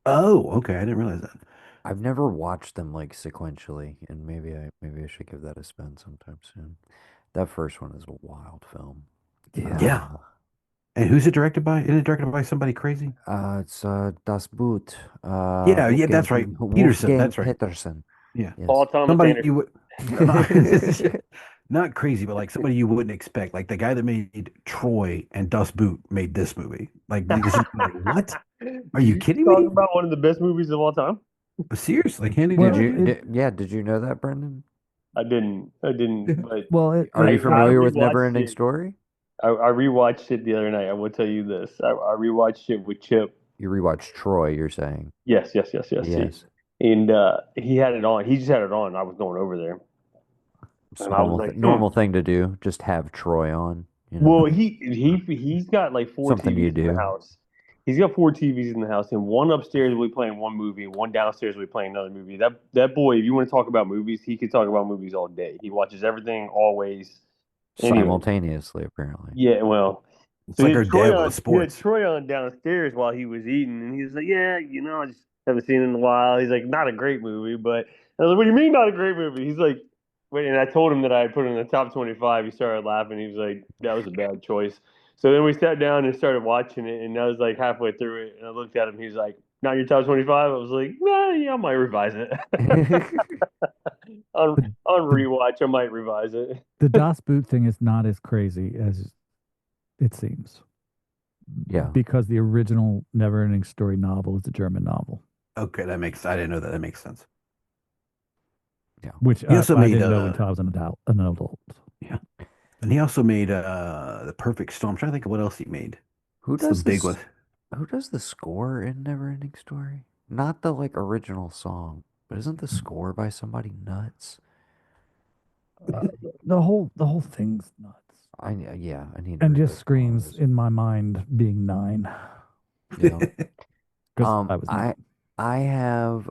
Oh, okay. I didn't realize that.
I've never watched them like sequentially, and maybe I should give that a spin sometime soon. That first one is a wild film.
Yeah.
Yeah. And who's it directed by? Is it directed by somebody crazy?
It's Das Boot,
Yeah, yeah, that's right. Peterson.
Wolfgang
That's right.
Peterson.
Yeah.
Paul
Yes.
Thomas
Somebody
Anderson.
you would not, not crazy, but like somebody you wouldn't expect. Like the guy that made Troy and Dust Boot made this movie. Like this is like, what? Are you kidding
Talking
me?
about one of the best movies of all time.
But seriously, like handing
Well,
Did
down.
you, yeah, did you know that, Brendan?
I didn't, but
well,
Are you
I
familiar with
rewatched
Neverending
it.
Story?
I rewatched it the other night. I will tell you this. I rewatched it with Chip.
You rewatched Troy, you're saying.
Yes, yes, yes, yes.
Yes.
And he had it on. He just had it on. I was going over there,
It's
and I was like,
normal thing to do. Just have Troy on,
Well, he's got like four
Something you
TVs in the
do.
house. He's got four TVs in the house, and one upstairs we playing one movie, one downstairs we playing another movie. That boy, if you want to talk about movies, he could talk about movies all day. He watches everything always. Anyway,
Simultaneously, apparently.
yeah, well,
It's
so
like our dad with
He had
sports.
Troy on downstairs while he was eating, and he was like, "Yeah, I just haven't seen it in a while." He's like, "Not a great movie," but I was like, "What do you mean not a great movie?" He's like, "Wait," and I told him that I had put it in the top 25. He started laughing. He was like, "That was a bad choice." So then we sat down and started watching it, and I was like halfway through it, and I looked at him. He's like, "Not your top 25." I was like, "Nah, yeah, I might revise it." on
The,
on
the
rewatch, I might revise it.
the Das Boot thing is not as crazy as it seems.
Yeah.
Because the original Neverending Story novel is a German novel,
Okay, I didn't know that. That makes sense.
which
He also
I
made
didn't know until I was an adult.
yeah. And he also made The Perfect Storm. I'm trying to think of what else he made.
Who
It's the
does
big
this?
one.
Who does the score in Neverending Story? Not the like original song, but isn't the score by somebody nuts?
The whole thing's nuts,
Yeah, I need to
and
read
just
those
screams
songs.
in my mind being 9
Yeah.
because I was 9.
I have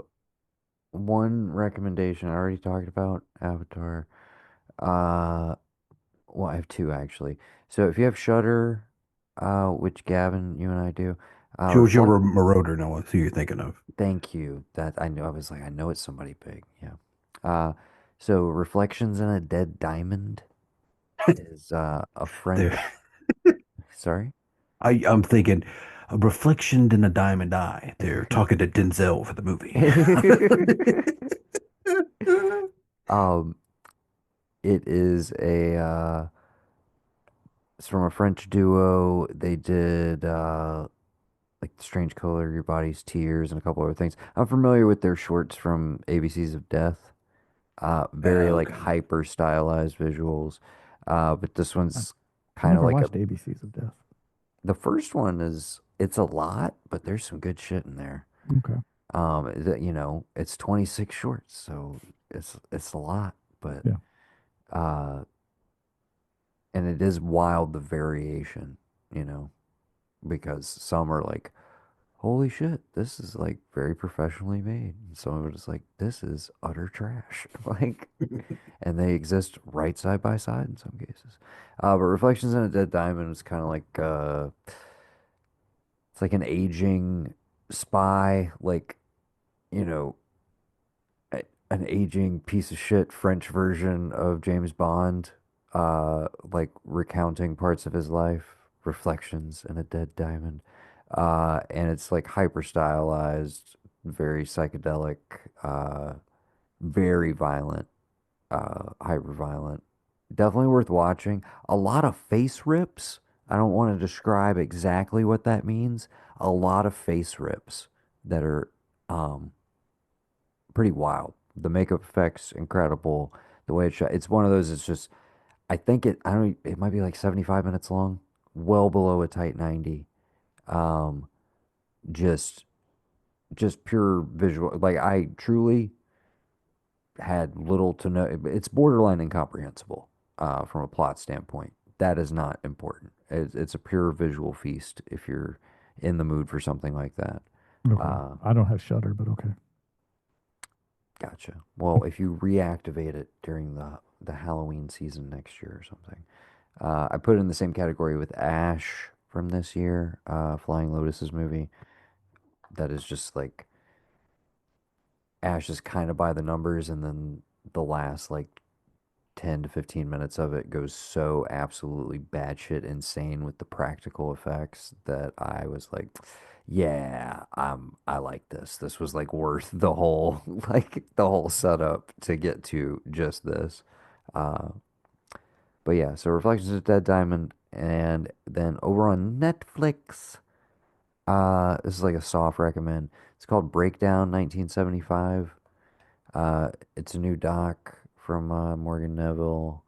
one recommendation. I already talked about Avatar. Well, I have two actually. So if you have Shudder, which Gavin, you and I do,
Giorgio
reflect.
Moroder, no, who you're thinking of.
Thank you. That I know. I was like, I know it's somebody big. Yeah. Uh, so Reflections in a Dead Diamond is a French.
There.
Sorry.
I'm thinking a reflection in a diamond eye. They're talking to Denzel for the movie.
Um, it is it's from a French duo. They did like The Strange Color, Your Body's Tears, and a couple other things. I'm familiar with their shorts from ABCs of Death. Very like
Okay.
hyper stylized visuals. But this
I
one's
I
kind of
never
like
watched ABCs of Death.
the first one is it's a lot, but there's some good shit in there.
Okay.
It's 26 shorts, so it's a lot, but
Yeah.
uh, and it is wild the variation, you know, because some are like, holy shit, this is like very professionally made. And some of it is like, this is utter trash. Like, and they exist right side by side in some cases. But Reflections in a Dead Diamond is kind of like it's like an aging spy, like, you know, an aging piece of shit French version of James Bond, like recounting parts of his life, Reflections in a Dead Diamond. And it's like hyper stylized, very psychedelic, very violent, hyper violent. Definitely worth watching. A lot of face rips, I don't want to describe exactly what that means. A lot of face rips that are um, pretty wild. The makeup effects incredible. The way it's shot, it's one of those. It's just I think it. I don't. It might be like 75 minutes long, well below a tight 90. Um, just just pure visual. Like I truly had little to no. It's borderline incomprehensible from a plot standpoint. That is not important. It's a pure visual feast if you're in the mood for something like that.
Okay.
Uh,
I don't have Shutter, but okay.
Gotcha. Well, if you reactivate it during the Halloween season next year or something, I put it in the same category with Ash from this year, Flying Lotus's movie. That is just like Ash is kind of by the numbers, and then the last like 10 to 15 minutes of it goes so absolutely batshit insane with the practical effects that I was like, yeah, I like this. This was like worth the whole like the whole setup to get to just this. Uh, but yeah, so Reflections of Dead Diamond, and then over on Netflix, this is like a soft recommend. It's called Breakdown 1975. It's a new doc from Morgan Neville.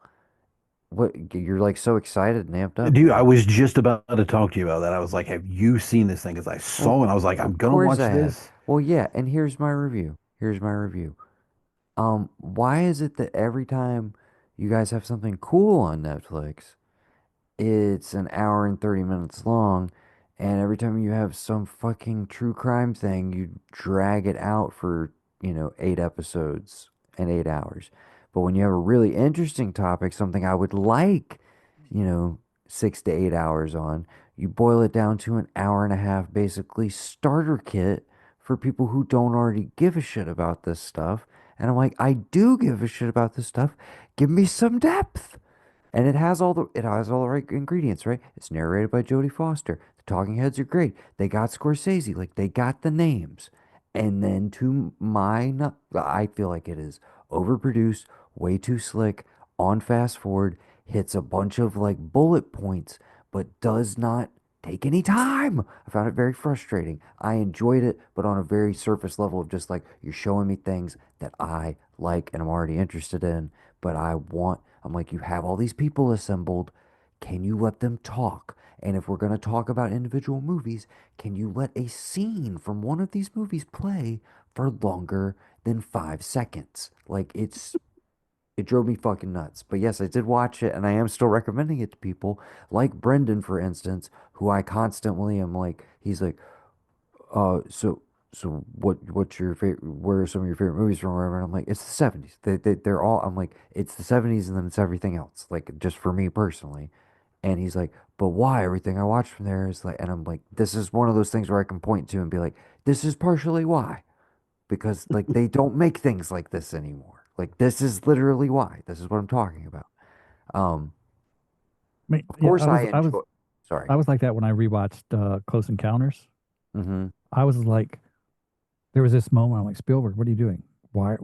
What you're like so excited and amped up
Dude, I
here.
was just about to talk to you about that. I was like, have you seen this thing? Because I
Well,
saw it. I was like, I'm
of
gonna
course
watch
I have.
this.
Well, yeah, and here's my review. Here's my review. Why is it that every time you guys have something cool on Netflix, it's an hour and 30 minutes long, and every time you have some fucking true crime thing, you drag it out for, 8 episodes and 8 hours. But when you have a really interesting topic, something I would like, you know, 6 to 8 hours on, you boil it down to an hour and a half, basically starter kit for people who don't already give a shit about this stuff. And I'm like, I do give a shit about this stuff. Give me some depth. And it has all the right ingredients, right? It's narrated by Jodie Foster. The talking heads are great. They got Scorsese, like they got the names. And then I feel like it is overproduced, way too slick, on fast forward, hits a bunch of like bullet points, but does not take any time. I found it very frustrating. I enjoyed it, but on a very surface level of just like you're showing me things that I like and I'm already interested in, but I'm like, you have all these people assembled. Can you let them talk? And if we're going to talk about individual movies, can you let a scene from one of these movies play for longer than 5 seconds? Like, it drove me fucking nuts. But yes, I did watch it and I am still recommending it to people like Brendan, for instance, who I constantly am like, he's like, so what's your favorite? Where are some of your favorite movies from? Or whatever. And I'm like, it's the '70s. They're all. I'm like, it's the '70s, and then it's everything else. Like just for me personally. And he's like, but why? Everything I watch from there is like, and I'm like, this is one of those things where I can point to and be like, this is partially why, because like they don't make things like this anymore. Like this is literally why. This is what I'm talking about. Um,
I mean,
of
yeah,
course I enjoy. Sorry.
I was like that when I rewatched Close Encounters.
Mm-hmm.
I was like, there was this moment. I'm like, Spielberg, what are you doing? Why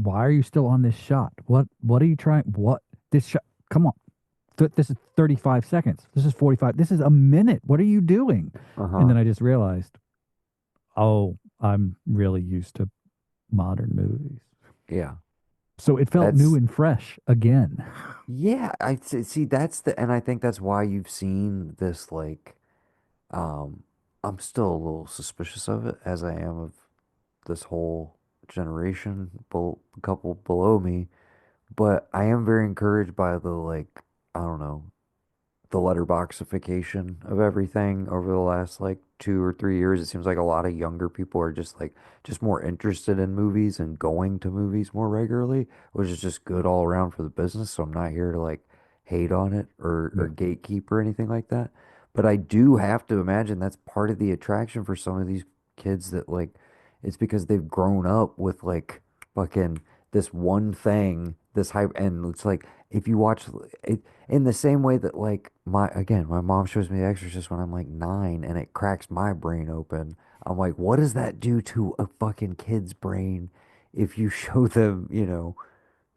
are you still on this shot? What are you trying? What this shot? Come on, this is 35 seconds. This is 45. This is a minute. What are you doing? And
Uh-huh.
then I just realized, oh, I'm really used to modern movies.
Yeah.
So it felt new
That's
and fresh again.
Yeah, see and I think that's why you've seen this like um I'm still a little suspicious of it as I am of this whole generation couple below me, but I am very encouraged by the like I don't know, the letterboxification of everything over the last like 2 or 3 years. It seems like a lot of younger people are just more interested in movies and going to movies more regularly, which is just good all around for the business. So I'm not here to like hate on it or
Yeah.
gatekeep or anything like that. But I do have to imagine that's part of the attraction for some of these kids that like it's because they've grown up with like fucking this one thing, this hype, and it's like if you watch it in the same way that like my mom shows me The Exorcist when I'm like 9 and it cracks my brain open. I'm like, what does that do to a fucking kid's brain if you show them,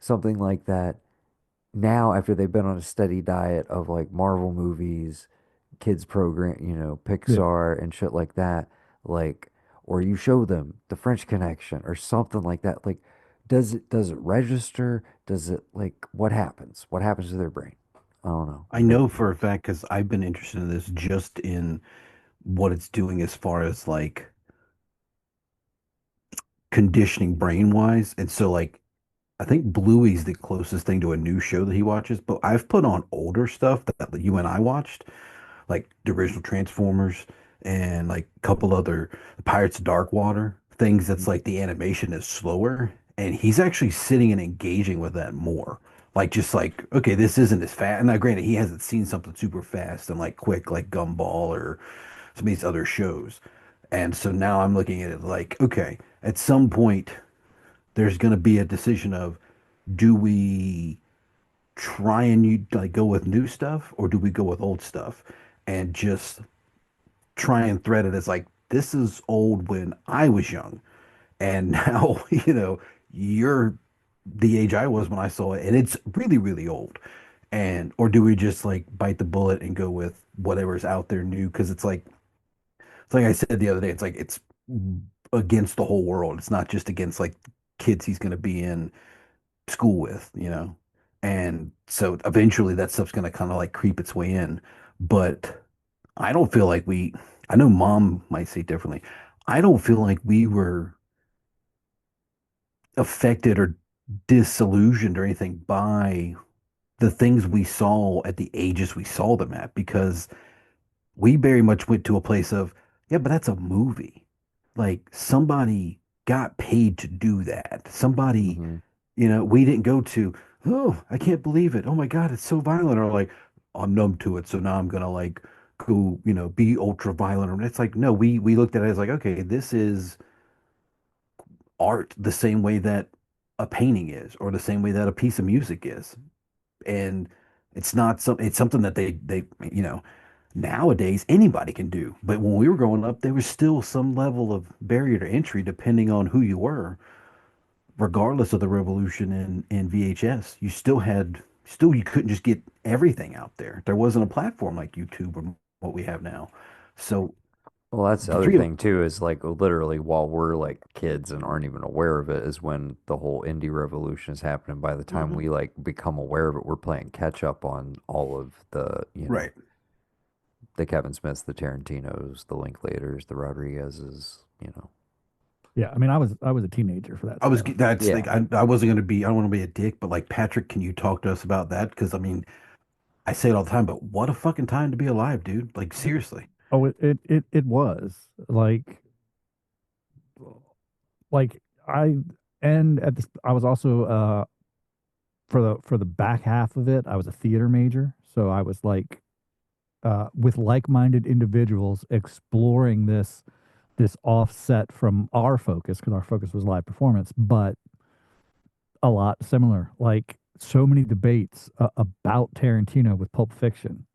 something like that now after they've been on a steady diet of like Marvel movies, kids program,
Yeah.
Pixar and shit like that, like, or you show them the French Connection or something like that. Like, does it register? Does it like what happens? What happens to their brain? I don't know.
I know for a fact because I've been interested in this just in what it's doing as far as like conditioning brain wise. And so like I think Bluey's the closest thing to a new show that he watches, but I've put on older stuff that you and I watched, like the original Transformers and like a couple other Pirates of Dark Water things that's like the animation is slower. And he's actually sitting and engaging with that more. Like just like, okay, this isn't as fast. And now granted, he hasn't seen something super fast and like quick like Gumball or some of these other shows. And so now I'm looking at it like, okay, at some point there's going to be a decision of do we try and you like go with new stuff or do we go with old stuff and just try and thread it as like this is old when I was young and now you're the age I was when I saw it and it's really really old and or do we just like bite the bullet and go with whatever's out there new because it's like I said the other day, it's like it's against the whole world. It's not just against like kids he's going to be in school with. And so eventually that stuff's going to kind of like creep its way in. But I don't feel like I know mom might say differently. I don't feel like we were affected or disillusioned or anything by the things we saw at the ages we saw them at because we very much went to a place of, yeah, but that's a movie. Like somebody got paid to do that. Somebody,
Hmm.
we didn't go to, oh, I can't believe it. Oh my God, it's so violent. Or like, I'm numb to it. So now I'm gonna like go, be ultra violent. And it's like, no, we looked at it as like, okay, this is art the same way that a painting is, or the same way that a piece of music is. And it's something that they nowadays anybody can do. But when we were growing up, there was still some level of barrier to entry depending on who you were, regardless of the revolution in VHS. Still you couldn't just get everything out there. There wasn't a platform like YouTube or what we have now. So
Well, that's the
the
other
three of
thing too, is like literally while we're like kids and aren't even aware of it, is when the whole indie revolution is happening. By the time
Mhm.
we like become aware of it, we're playing catch up on all of
Right.
the Kevin Smiths, the Tarantinos, the Linklaters, the Rodriguez's.
Yeah. I mean, I was a teenager for that stuff.
That's like
Yeah.
I wasn't gonna be I don't want to be a dick, but like Patrick, can you talk to us about that? Because I mean, I say it all the time, but what a fucking time to be alive, dude. Like seriously.
Oh, it was like I and at this I was also for the back half of it, I was a theater major, so I was like with like-minded individuals exploring this offset from our focus because our focus was live performance, but a lot similar. Like so many debates about Tarantino with Pulp Fiction.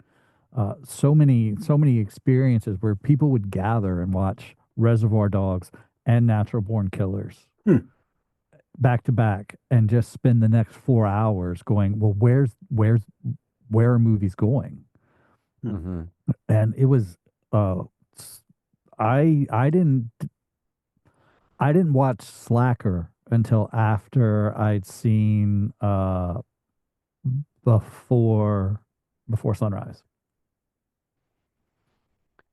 So many experiences where people would gather and watch Reservoir Dogs and Natural Born Killers
Hmm.
back to back and just spend the next 4 hours going, well, where are movies going?
Hmm.
Hmm.
And it was uh s- I didn't watch Slacker until after I'd seen before before Sunrise.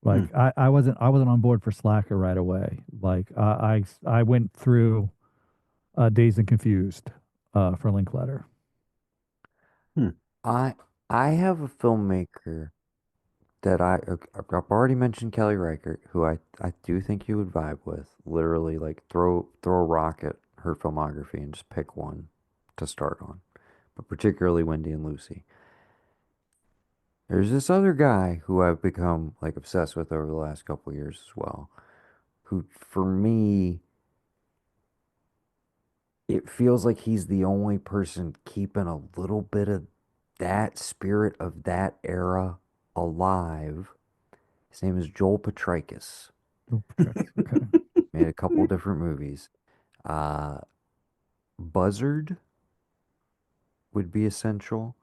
Hmm.
Like I wasn't on board for Slacker right away. Like I went through Dazed and Confused for Linkletter.
Hmm.
I I have a filmmaker that I've already mentioned, Kelly Reichardt, who I do think you would vibe with. Literally, like throw a rock at her filmography and just pick one to start on. But particularly Wendy and Lucy. There's this other guy who I've become like obsessed with over the last couple of years as well. Who, for me, it feels like he's the only person keeping a little bit of that spirit of that era alive. His name is Joel Petrakis.
Oh, Patrick's okay.
Made a couple different movies. Uh, Buzzard would be essential.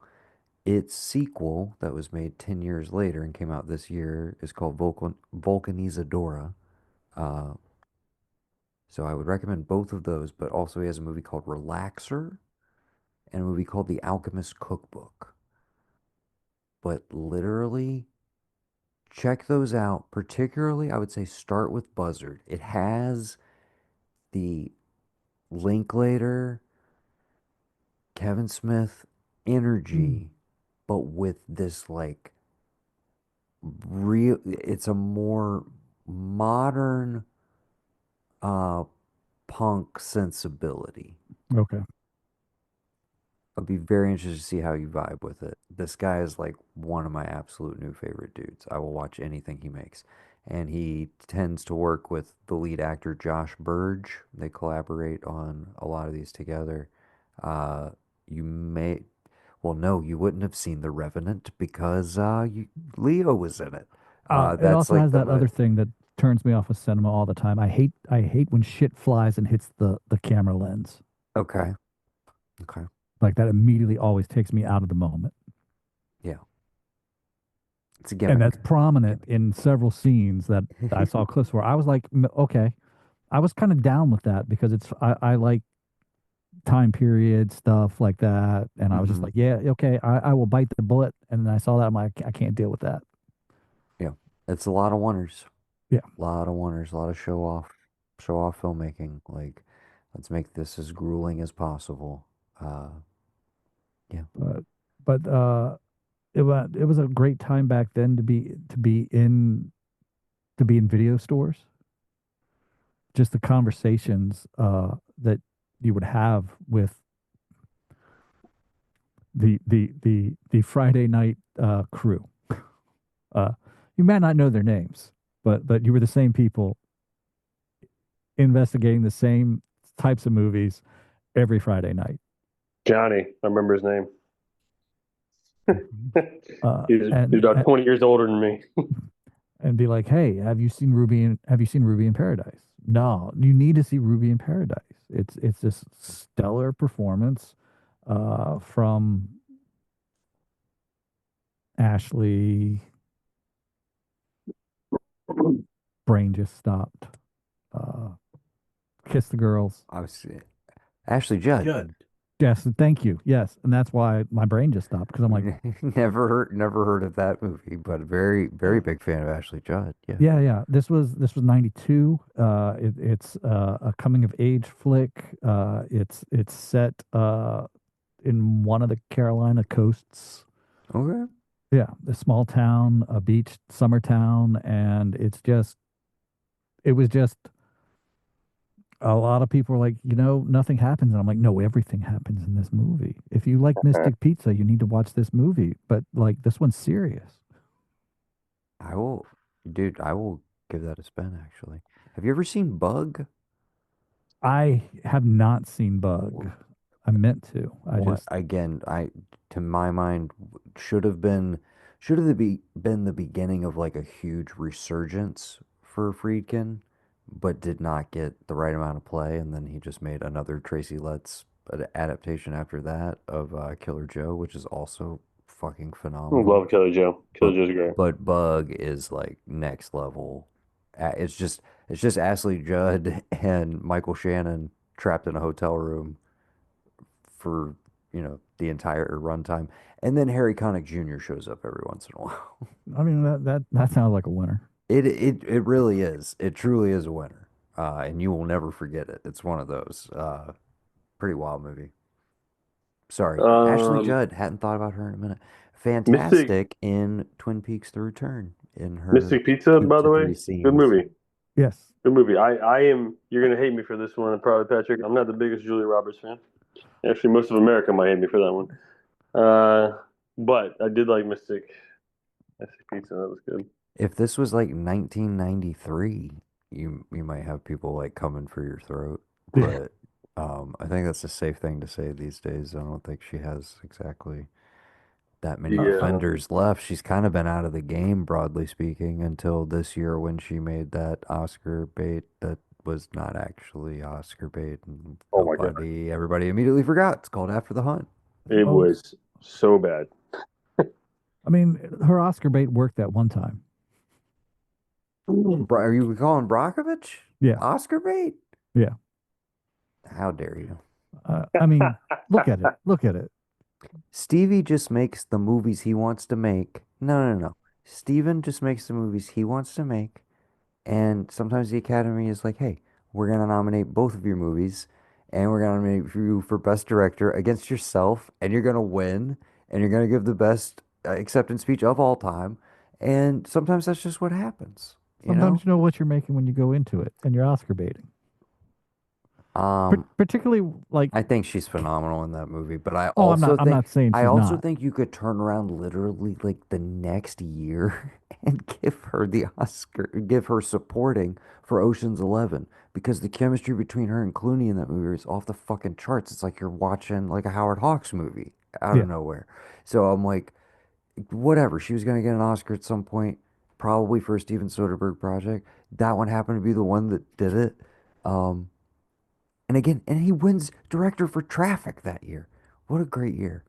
Its sequel that was made 10 years later and came out this year is called Vulcanizadora. Uh, so I would recommend both of those, but also he has a movie called Relaxer and a movie called The Alchemist Cookbook. But literally, check those out. Particularly, I would say start with Buzzard. It has the Linklater, Kevin Smith
Mm.
energy, but with this like real, it's a more modern uh punk sensibility.
Okay.
I'd be very interested to see how you vibe with it. This guy is like one of my absolute new favorite dudes. I will watch anything he makes. And he tends to work with the lead actor Josh Burge. They collaborate on a lot of these together. Uh, you may, well, no, you wouldn't have seen The Revenant because Leo was in it.
It
That's
also
like
has
the
that other thing that turns me off of cinema all the time. I hate when shit flies and hits the camera lens.
okay, okay,
Like that immediately always takes me out of the moment.
yeah, it's a
And that's
gimmick.
prominent
Gimmick.
in several scenes that I saw clips where I was like, Okay, I was kind of down with that because I like time period stuff like that. And I was just
Hmm.
like, yeah, okay, I will bite the bullet. And then I saw that. I'm like, I can't deal with that.
Yeah, it's a lot of wonders.
Yeah.
Lot of wonders, a lot of show off filmmaking. Like, let's make this as grueling as possible. Uh, yeah.
But it was a great time back then to be in video stores. Just the conversations that you would have with the Friday night crew. Uh, you might not know their names, but you were the same people investigating the same types of movies every Friday night.
Johnny, I remember his name.
Mhm.
He's
And
about 20 years older than me.
and be like, "Hey, have you seen Ruby in Paradise?" No, you need to see Ruby in Paradise. It's this stellar performance from Ashley. Brain just stopped. Uh, Kiss the Girls.
I was Ashley Judd.
Judd.
Yes, thank you. Yes, and that's why my brain just stopped because I'm like,
Never heard of that movie, but very
Oh,
big fan of Ashley Judd. Yeah.
yeah, yeah. This was 92. It's a coming of age flick. It's set in one of the Carolina coasts.
Okay.
Yeah, a small town, a beach, summer town, and it was just a lot of people were like, nothing happens, and I'm like, no, everything happens in this movie. If you like Mystic Pizza, you need to watch this movie, but like this one's serious.
I will, dude, I will give that a spin actually. Have you ever seen Bug?
I have not seen Bug. I meant to. I
What
just
again, I to my mind should have been been the beginning of like a huge resurgence for Friedkin, but did not get the right amount of play, and then he just made another Tracy Letts adaptation after that of Killer Joe, which is also fucking phenomenal.
Love Killer Joe. Killer
But
Joe's great.
Bug is like next level. It's just Ashley Judd and Michael Shannon trapped in a hotel room for, the entire runtime. And then Harry Connick Jr. shows up every once in a while.
I mean that sounds like a winner.
It really is. It truly is a winner. And you will never forget it. It's one of those. Pretty wild movie. Sorry. Ashley
Um,
Judd. Hadn't thought about her in a minute.
Mystic
Fantastic in Twin Peaks The Return in her
Mystic Pizza,
two
by
to
the way,
three
good
scenes.
movie.
Yes.
Good movie. I am. You're gonna hate me for this one, probably, Patrick. I'm not the biggest Julia Roberts fan. Actually, most of America might hate me for that one. But I did like Mystic Pizza. That was good.
If this was like 1993, you might have people like coming for your throat. But I think that's a safe thing to say these days. I don't think she has exactly that many
Yeah.
defenders left. She's kind of been out of the game, broadly speaking, until this year when she made that Oscar bait that was not actually Oscar bait, and
Oh my god,
everybody immediately forgot. It's called After the Hunt.
it
Oh,
was so bad.
I mean, her Oscar bait worked that one time.
Are you calling Brockovich
Yeah,
Oscar bait?
yeah.
How dare you?
I mean, look at it. Look at it.
Stevie just makes the movies he wants to make. No, no, no. Steven just makes the movies he wants to make. And sometimes the Academy is like, hey, we're going to nominate both of your movies and we're going to nominate you for Best Director against yourself and you're going to win and you're going to give the best acceptance speech of all time. And sometimes that's just what happens, you
Sometimes
know?
you know what you're making when you go into it, and you're Oscar baiting.
Um,
Particularly like,
I think she's phenomenal in that movie, but
oh, I'm not saying
I
she's
also
not,
think you could turn around literally like the next year and give her the Oscar, give her supporting for Ocean's 11 because the chemistry between her and Clooney in that movie is off the fucking charts. It's like you're watching like a Howard Hawks movie out
yeah.
of nowhere. So I'm like, whatever. She was gonna get an Oscar at some point, probably for a Steven Soderbergh project. That one happened to be the one that did it. Um, and again, and he wins director for Traffic that year. What a great year.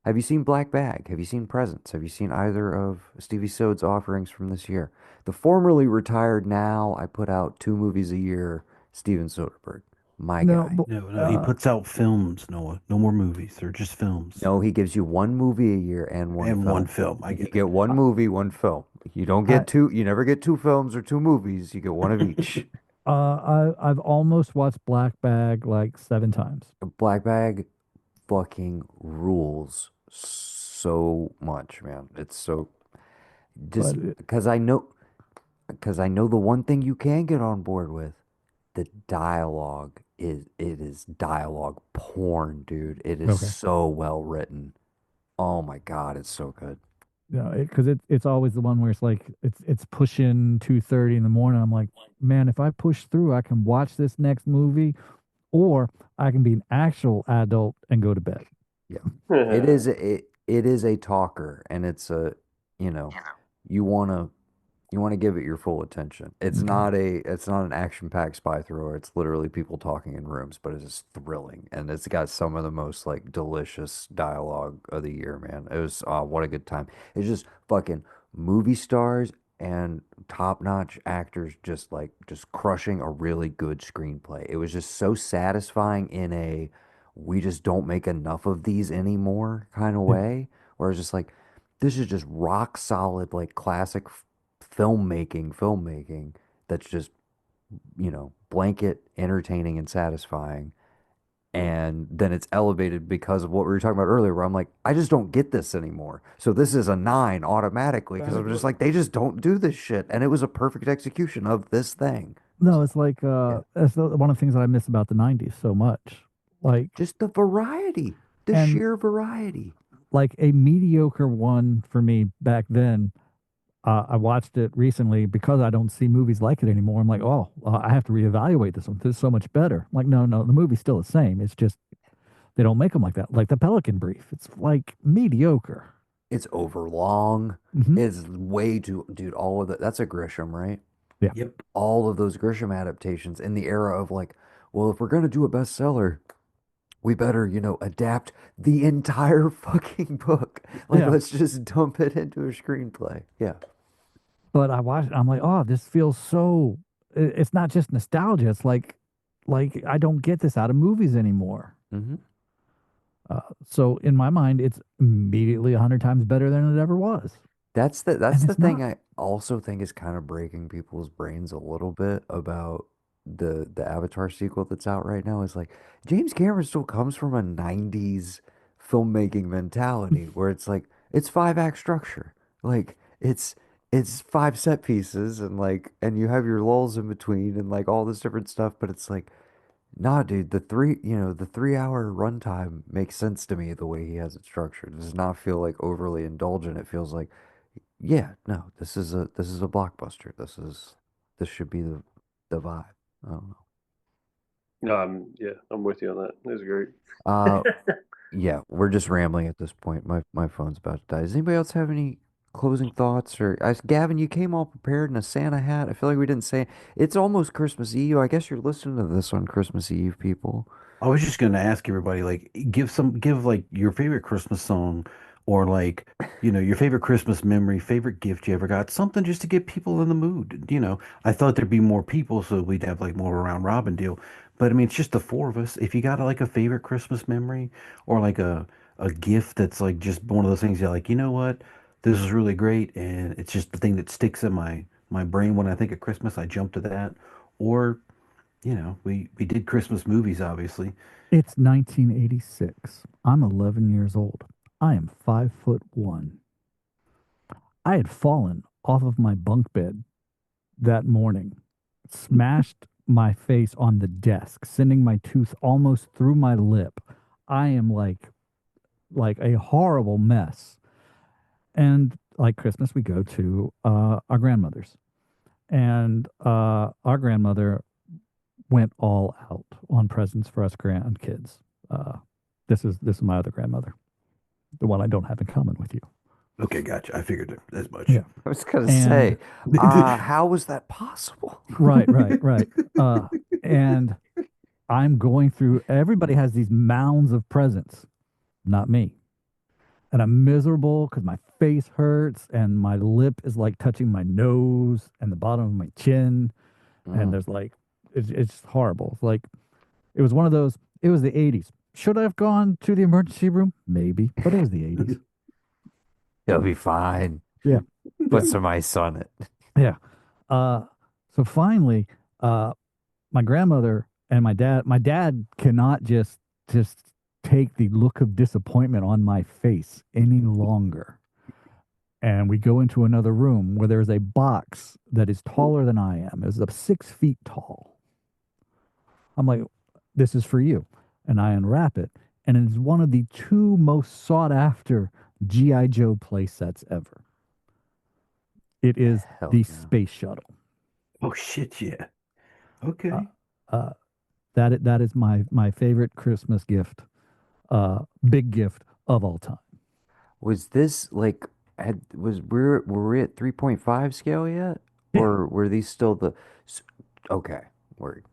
Have you seen Black Bag? Have you seen Presents? Have you seen either of Stevie Sode's offerings from this year? The formerly retired, now I put out 2 movies a year, Steven Soderbergh. My
No,
guy.
but
No, no, he puts out films, Noah. No more movies. They're just films.
No, he gives you 1 movie a year and one
And one
film.
film. I
You
get
get
that.
one movie, one film. You don't
I
get two, you never get 2 films or 2 movies. You get one of each.
I've almost watched Black Bag like 7 times,
Black Bag fucking rules so much, man. It's so just
but it,
because I know the one thing you can get on board with, the dialogue is it is dialogue porn, dude. It is
okay.
so well written. Oh my God, it's so good.
You know, because it's always the one where it's like it's pushing 2:30 in the morning. I'm like, man, if I push through, I can watch this next movie, or I can be an actual adult and go to bed.
Yeah. It is a talker and it's a, you know, you want to you want to give it your full attention.
Okay.
It's not an action-packed spy thriller. It's literally people talking in rooms, but it's thrilling and it's got some of the most like delicious dialogue of the year, man. It was what a good time. It's just fucking movie stars and top-notch actors just crushing a really good screenplay. It was just so satisfying in a we just don't make enough of these anymore kind of
Yeah.
way, where it's just like this is just rock solid like classic filmmaking that's just, blanket entertaining and satisfying. And then it's elevated because of what we were talking about earlier, where I'm like, I just don't get this anymore. So this is a 9 automatically because I'm just like, they just don't do this shit. And it was a perfect execution of this thing.
No,
So,
it's like
yeah.
one of the things that I miss about the '90s so much. Like,
Just the variety, the
and
sheer variety.
like a mediocre one for me back then. I watched it recently because I don't see movies like it anymore. I'm like, oh, I have to reevaluate this one. This is so much better. I'm like, no, no, the movie's still the same. It's just they don't make them like that. Like the Pelican Brief, it's like mediocre.
It's overlong.
Hmm.
It's way too, dude, all of that's a Grisham, right?
Yeah,
Yep.
All of those Grisham adaptations in the era of like, well, if we're gonna do a bestseller, we better, adapt the entire fucking book. Like,
yeah.
let's just dump it into a screenplay. Yeah.
But I watched. I'm like, oh, this feels so. It's not just nostalgia. It's like I don't get this out of movies anymore.
Hmm.
So in my mind, it's immediately 100 times better than it ever was,
That's
and
the
it's
thing
not.
I also think is kind of breaking people's brains a little bit about the Avatar sequel that's out right now is like James Cameron still comes from a 90s filmmaking mentality where it's like it's 5 act structure. Like it's 5 set pieces and like and you have your lulls in between and like all this different stuff, but it's like nah, dude, the 3 hour runtime makes sense to me the way he has it structured. It does not feel like overly indulgent. It feels like yeah, no, this is a blockbuster. This should be the vibe. I don't
Yeah, I'm with you on that. That's great.
know. Yeah, we're just rambling at this point. My phone's about to die. Does anybody else have any closing thoughts or Gavin, you came all prepared in a Santa hat. I feel like we didn't say it's almost Christmas Eve. I guess you're listening to this on Christmas Eve, people.
I was just gonna ask everybody, like, give like your favorite Christmas song, or like, your favorite Christmas memory, favorite gift you ever got, something just to get people in the mood. I thought there'd be more people, so we'd have like more of a round robin deal. But I mean, it's just the four of us. If you got like a favorite Christmas memory, or like a gift that's like just one of those things you're like, you know what, this is really great, and it's just the thing that sticks in my brain when I think of Christmas, I jump to that. Or we did Christmas movies, obviously.
It's 1986. I'm 11 years old. I am 5'1". I had fallen off of my bunk bed that morning, smashed my face on the desk, sending my tooth almost through my lip. I am like a horrible mess. And like Christmas, we go to our grandmother's, and our grandmother went all out on presents for us grandkids. Uh, this is my other grandmother, the one I don't have in common with you.
Okay, gotcha. I figured as much.
Yeah,
I was gonna
and
say, how was that possible?
right. And I'm going through. Everybody has these mounds of presents, not me. And I'm miserable because my face hurts and my lip is like touching my nose and the bottom of my chin. And
Mm.
there's like, it's just horrible. It's like, it was one of those, it was the 80s. Should I have gone to the emergency room? Maybe, but it was the 80s.
It'll be fine.
Yeah.
Put some ice on it.
Yeah. Uh, so finally, my grandmother and my dad cannot just take the look of disappointment on my face any longer. And we go into another room where there's a box that is taller than I am. It's up 6 feet tall. I'm like, this is for you. And I unwrap it. And it is one of the two most sought after G.I. Joe play sets ever. It is
Hell
the
yeah.
space shuttle.
Oh shit, yeah.
Uh,
Okay.
uh, that is my favorite Christmas gift, big gift of all time.
Was this like were we at 3.5 scale yet?
Yeah.
Or were these still s- okay, word.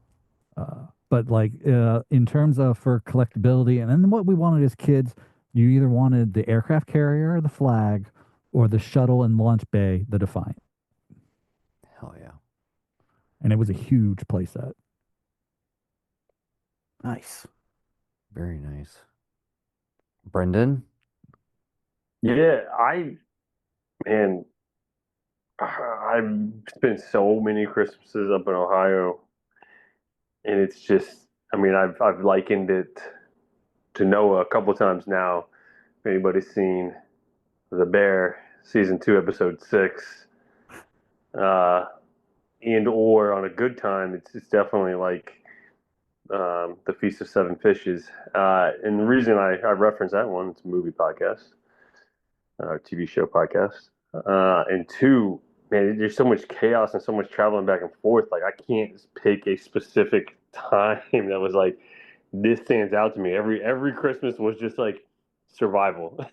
But like in terms of for collectability, and then what we wanted as kids, you either wanted the aircraft carrier, the flag, or the shuttle and launch bay, the Defiant.
Hell yeah.
And it was a huge playset.
Nice.
Very nice. Brendan?
Yeah, man, I've spent so many Christmases up in Ohio, and it's just, I mean, I've likened it to Noah a couple times now. If anybody's seen The Bear, season 2, episode 6, uh, and or on a good time, it's definitely like the Feast of Seven Fishes. And the reason I reference that one, it's a movie podcast, TV show podcast. And two, man, there's so much chaos and so much traveling back and forth. Like I can't pick a specific time that was like this stands out to me. Every Christmas was just like survival.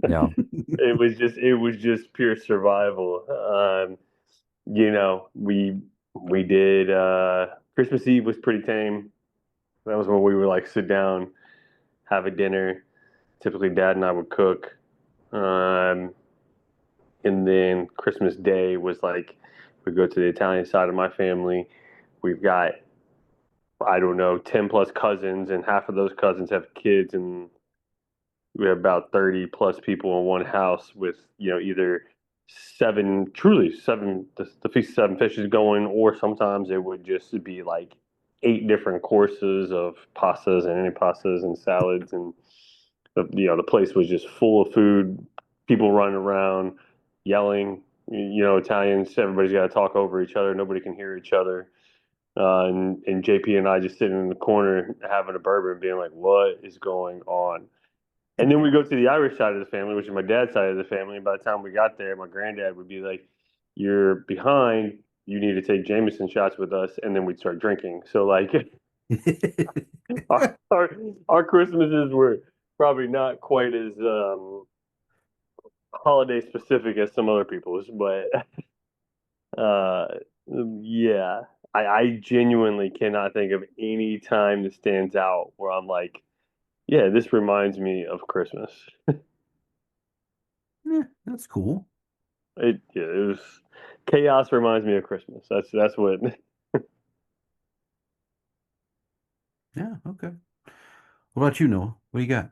Yeah.
It was just pure survival. We did Christmas Eve was pretty tame. That was when we would like sit down, have a dinner. Typically, Dad and I would cook. Um, and then Christmas Day was like we go to the Italian side of my family. We've got I don't know 10 plus cousins, and half of those cousins have kids, and we have about 30 plus people in one house with either seven the feast of seven fishes going, or sometimes it would just be like 8 different courses of pastas and antipastas and salads, and the place was just full of food, people running around yelling. Italians, everybody's got to talk over each other, nobody can hear each other. And JP and I just sitting in the corner having a bourbon, being like, "What is going on?" And then we go to the Irish side of the family, which is my dad's side of the family. And by the time we got there, my granddad would be like, "You're behind. You need to take Jameson shots with us." And then we'd start drinking. So like our our, our Christmases were probably not quite as holiday specific as some other people's, but uh, yeah, I genuinely cannot think of any time that stands out where I'm like, yeah, this reminds me of Christmas.
Yeah, that's cool.
It was chaos reminds me of Christmas. That's what.
Yeah, okay. What about you, Noah? What do you got?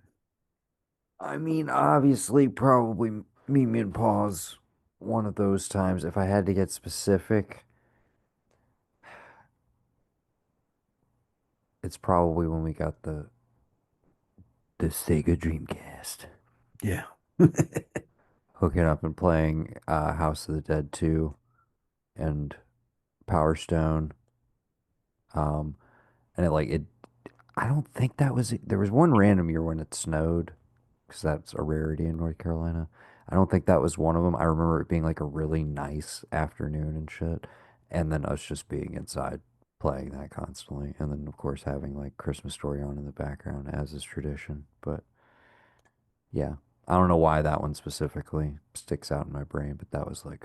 I mean, obviously, probably Meet Me and Pause. One of those times. If I had to get specific, it's probably when we got the Sega Dreamcast.
Yeah.
Hooking up and playing House of the Dead 2 and Power Stone. Um, and it I don't think that was it. There was one random year when it snowed because that's a rarity in North Carolina. I don't think that was one of them. I remember it being like a really nice afternoon and shit. And then us just being inside playing that constantly. And then, of course, having like Christmas Story on in the background as is tradition. But yeah, I don't know why that one specifically sticks out in my brain, but that was like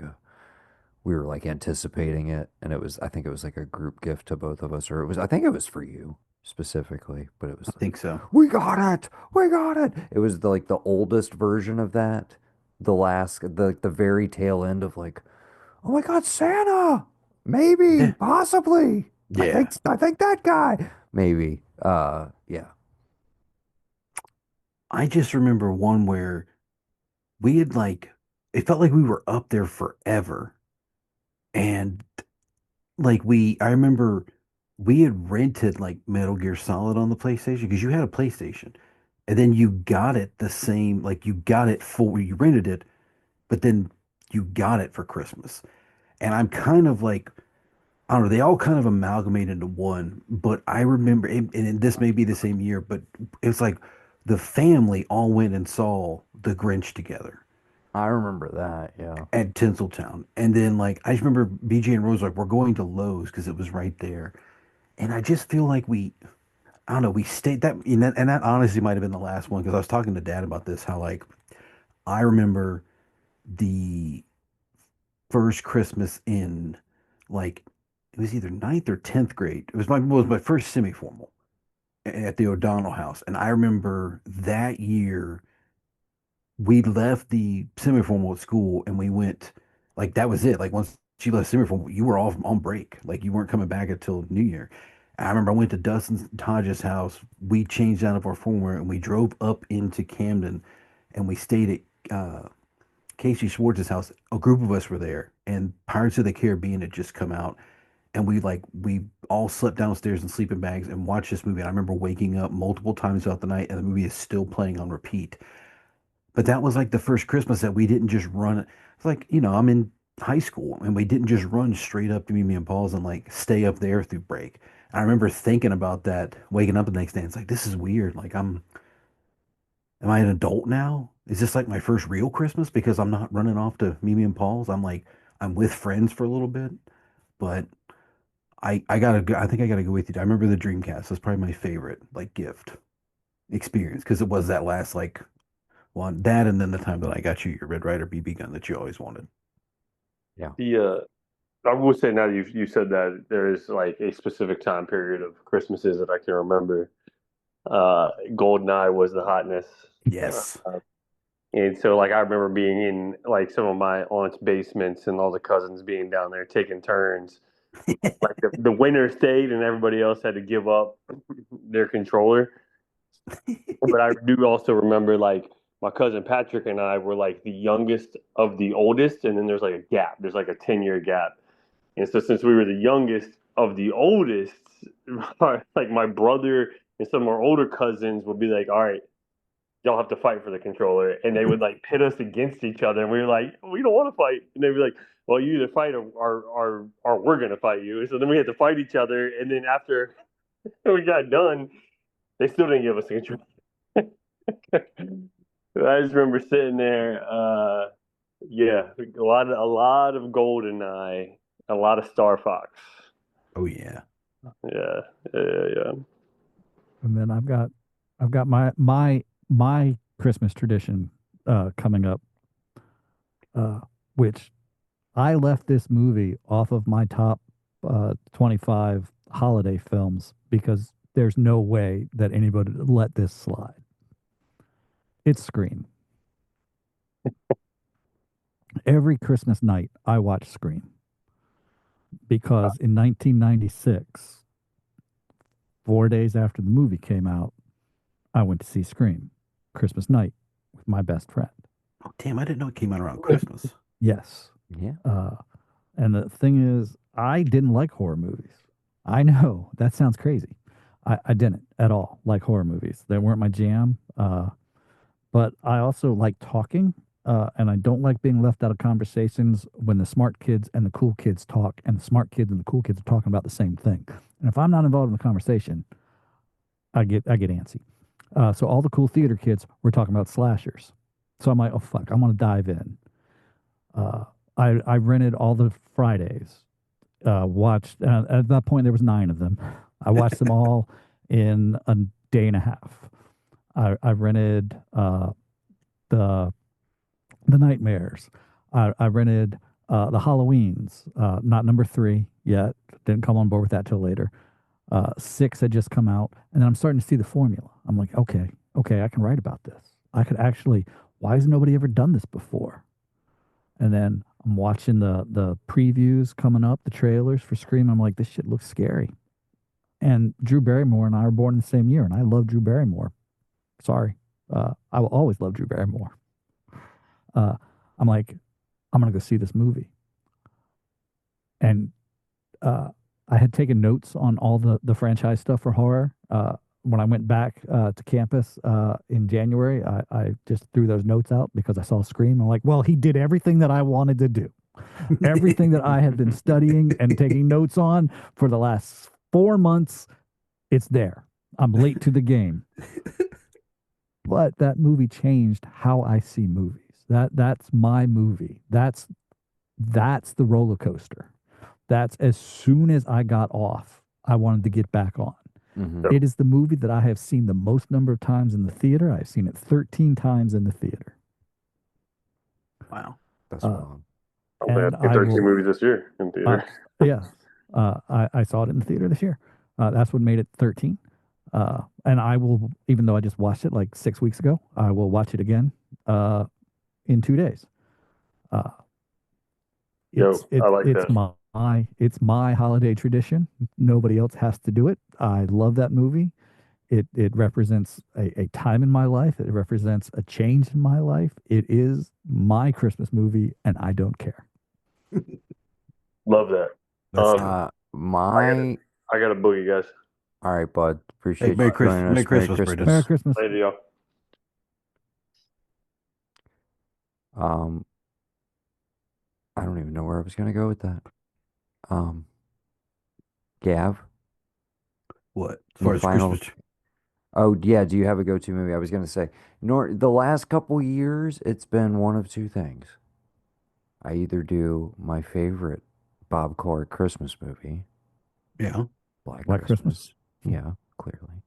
we were like anticipating it. And I think it was like a group gift to both of us, or I think it was for you specifically, but it
I
was like,
think so.
we got it, we got it. It was like the oldest version of that, the very tail end of like, oh my God, Santa, maybe,
Yeah.
possibly.
Yeah.
I think that guy, maybe. Yeah.
I just remember one where we had like it felt like we were up there forever. And like I remember we had rented like Metal Gear Solid on the PlayStation because you had a PlayStation. And then you got it the same, like you got it for you rented it, but then you got it for Christmas. And I'm kind of like, I don't know, they all kind of amalgamate into one. But I remember, and this may be the same year, but it's like the family all went and saw The Grinch together
I remember that. Yeah.
at Tinseltown. And then like I just remember BJ and Rose like we're going to Lowe's because it was right there. And I just feel like I don't know, we stayed that and that honestly might have been the last one because I was talking to Dad about this, how like I remember the first Christmas in like it was either ninth or 10th grade. It was my first semi-formal at the O'Donnell house. And I remember that year we left the semi-formal at school and we went like that was it. Like once she left semi-formal, you were off on break. Like you weren't coming back until New Year. And I remember I went to Dustin Taj's house. We changed out of our formal and we drove up into Camden and we stayed at Casey Schwartz's house. A group of us were there and Pirates of the Caribbean had just come out. And we all slept downstairs in sleeping bags and watched this movie. And I remember waking up multiple times throughout the night and the movie is still playing on repeat. But that was like the first Christmas that we didn't just run. It's like, I'm in high school and we didn't just run straight up to Mimi and Paul's and like stay up there through break. And I remember thinking about that, waking up the next day. And it's like, this is weird. Like, am I an adult now? Is this like my first real Christmas because I'm not running off to Mimi and Paul's? I'm with friends for a little bit, but I think I gotta go with you. I remember the Dreamcast. That's probably my favorite like gift experience because it was that last like one, that and then the time that I got you your Red Ryder BB gun that you always wanted.
Yeah.
I will say now that you said that there is like a specific time period of Christmases that I can remember. GoldenEye was the hotness. Uh,
Yes.
and so like I remember being in like some of my aunt's basements and all the cousins being down there taking turns. Like the winner stayed and everybody else had to give up their controller. But I do also remember like my cousin Patrick and I were like the youngest of the oldest, and then there's like a gap. There's like a 10-year gap. And so since we were the youngest of the oldest, like my brother and some of our older cousins would be like, all right, y'all have to fight for the controller. And they would like pit us against each other. And we were like, we don't want to fight. And they'd be like, well, you either fight or we're going to fight you. And so then we had to fight each other. And then after we got done, they still didn't give us the controller. I just remember sitting there, yeah, a lot of GoldenEye, a lot of Star Fox.
Oh yeah.
Yeah, yeah.
And then I've got my Christmas tradition coming up. uh, which I left this movie off of my top 25 holiday films because there's no way that anybody would let this slide. It's Scream. Every Christmas night, I watch Scream because in 1996, 4 days after the movie came out, I went to see Scream Christmas night with my best friend.
Oh, damn, I didn't know it came out around Christmas.
Yes.
Yeah.
And the thing is, I didn't like horror movies. I know that sounds crazy. I didn't at all like horror movies. They weren't my jam. But I also like talking, and I don't like being left out of conversations when the smart kids and the cool kids talk, and the smart kids and the cool kids are talking about the same thing. And if I'm not involved in the conversation, I get antsy. So all the cool theater kids were talking about slashers. So I'm like, oh fuck, I want to dive in. I rented all the Fridays. Watched at that point there was 9 of them. I watched them all in a day and a half. I rented the Nightmares. I rented the Halloweens. Not number 3 yet. Didn't come on board with that till later. 6 had just come out, and then I'm starting to see the formula. I'm like, okay, I can write about this. I could actually. Why has nobody ever done this before? And then I'm watching the previews coming up, the trailers for Scream. I'm like, this shit looks scary. And Drew Barrymore and I were born in the same year, and I love Drew Barrymore. Sorry, I will always love Drew Barrymore. I'm like, I'm gonna go see this movie. And I had taken notes on all the franchise stuff for horror. When I went back to campus in January, I just threw those notes out because I saw Scream. I'm like, well, he did everything that I wanted to do. Everything that I had been studying and taking notes on for the last 4 months, it's there. I'm late to the game. But that movie changed how I see movies. That's my movie. That's the roller coaster. That's as soon as I got off, I wanted to get back on.
Mm-hmm.
It is the movie that I have seen the most number of times in the theater. I've seen it 13 times in the theater.
Wow.
That's wild.
I've seen 13 movies this year in theater.
Yeah. I saw it in the theater this year. That's what made it 13. And I will, even though I just watched it like 6 weeks ago, I will watch it again in 2 days.
I like that.
It's my holiday tradition. Nobody else has to do it. I love that movie. It represents a time in my life. It represents a change in my life. It is my Christmas movie, and I don't care.
Love that.
I
got a boogie, guys.
All right, bud. Appreciate you
Merry
joining us.
Merry Christmas, Bridges.
Merry Christmas.
Later, y'all.
I don't even know where I was gonna go with that. Gav?
What? As far as
Final-
Christmas.
Oh yeah, do you have a go-to movie? I was gonna say, the last couple years, it's been one of two things. I either do my favorite Bob Clark Christmas movie,
Yeah.
Black
Black Christmas.
Yeah, clearly.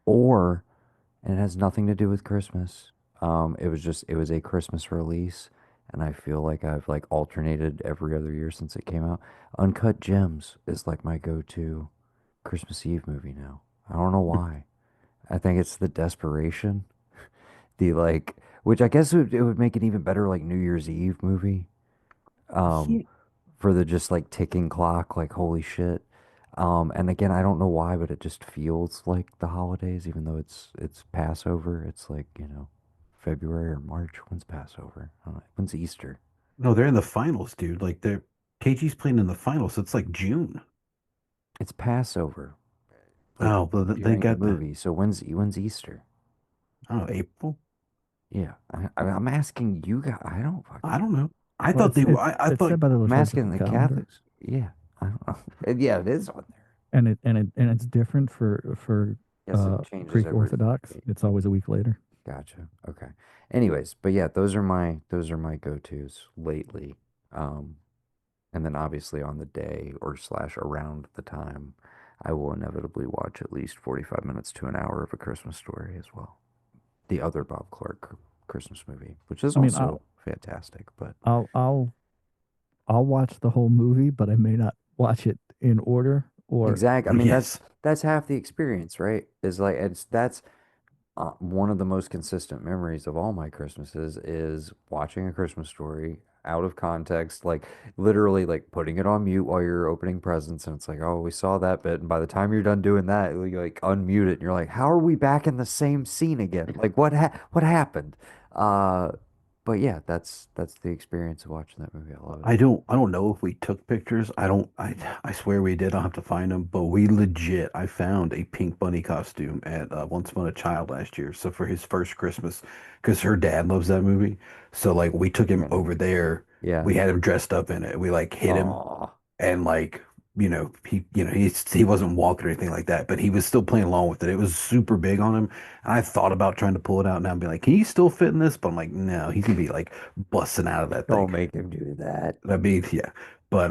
Or, and it has nothing to do with Christmas. It was a Christmas release, and I feel like I've like alternated every other year since it came out. Uncut Gems is like my go-to Christmas Eve movie now. I don't know why. I think it's the desperation, which I guess it would make it even better, like New Year's Eve movie. For the just like ticking clock, like holy shit. And again, I don't know why, but it just feels like the holidays, even though it's Passover. It's like, February or March. When's Passover? I don't know. When's Easter?
No, they're in the finals, dude. Like KG's playing in the finals. So it's like June.
It's Passover.
Oh, but they
during
got
the movie. So when's Easter?
I don't know, April.
Yeah, I'm asking you guys. I don't
know. I
Well,
thought they were. I
it's
thought
said by the
I'm asking
liturgical
the
calendar.
Catholics. Yeah, I don't know. Yeah, it is on there.
And it's different for
Yes, it changes
Greek
every
Orthodox.
week.
It's always a week later.
Gotcha. Okay. Anyways, but yeah, those are my go-tos lately. And then obviously on the day or / around the time, I will inevitably watch at least 45 minutes to an hour of A Christmas Story as well. The other Bob Clark Christmas movie, which is
I mean,
also fantastic. But
I'll watch the whole movie, but I may not watch it in order. Or
exactly, I mean
Yes.
that's half the experience, right? Is like that's one of the most consistent memories of all my Christmases is watching A Christmas Story out of context, like literally like putting it on mute while you're opening presents, and it's like, oh, we saw that bit, and by the time you're done doing that, you like unmute it, and you're like, how are we back in the same scene again? Like what happened? Uh, but yeah, that's the experience of watching that movie. I love it.
I don't know if we took pictures. I swear we did. I'll have to find them. But we legit, I found a pink bunny costume at Once Upon a Child last year. So for his first Christmas, because her dad loves that movie. So like we took him
Yeah.
over there.
Yeah.
We had him dressed up in it. We like hit him
Oh,
and like he wasn't walking or anything like that, but he was still playing along with it. It was super big on him, and I thought about trying to pull it out now and be like, "Can you still fit in this?" But I'm like, "No, he's gonna be like busting out of that thing."
don't make him do that.
I mean, yeah, but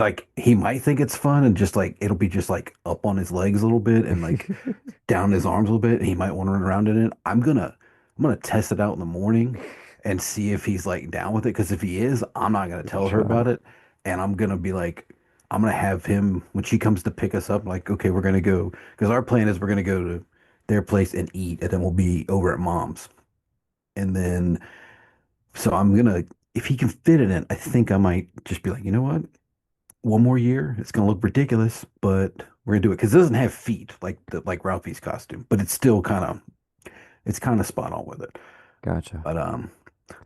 like he might think it's fun and just like it'll be just like up on his legs a little bit and like down his arms a little bit. And he might want to run around in it. I'm gonna test it out in the morning and see if he's like down with it. Because if he is, I'm not gonna
Give it a
tell her about
shot.
it, and I'm gonna be like, I'm gonna have him when she comes to pick us up. Like, okay, we're gonna go because our plan is we're gonna go to their place and eat, and then we'll be over at mom's, and then so I'm gonna if he can fit it in, I think I might just be like, you know what? One more year, it's gonna look ridiculous, but we're gonna do it because it doesn't have feet like Ralphie's costume, but it's kind of spot on with it.
Gotcha.
But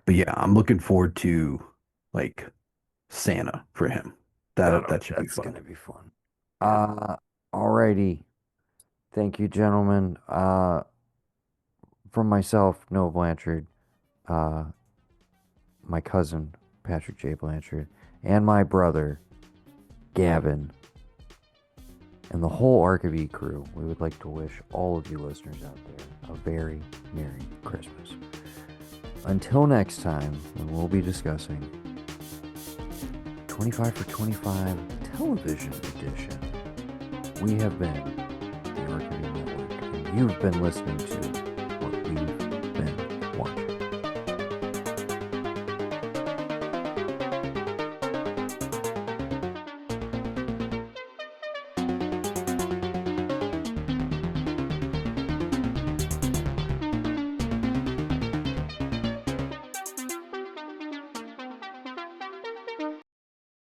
but yeah, I'm looking forward to like Santa for him. That should be
That's
fun.
gonna be fun.
Yeah.
Alrighty. Thank you, gentlemen. From myself, Noah Blanchard, uh, my cousin, Patrick J. Blanchard, and my brother, Gavin, and the whole Archivy crew, we would like to wish all of you listeners out there a very Merry Christmas. Until next time, when we'll be discussing 25 for 25 Television Edition, we have been the Archivy Network, and you've been listening to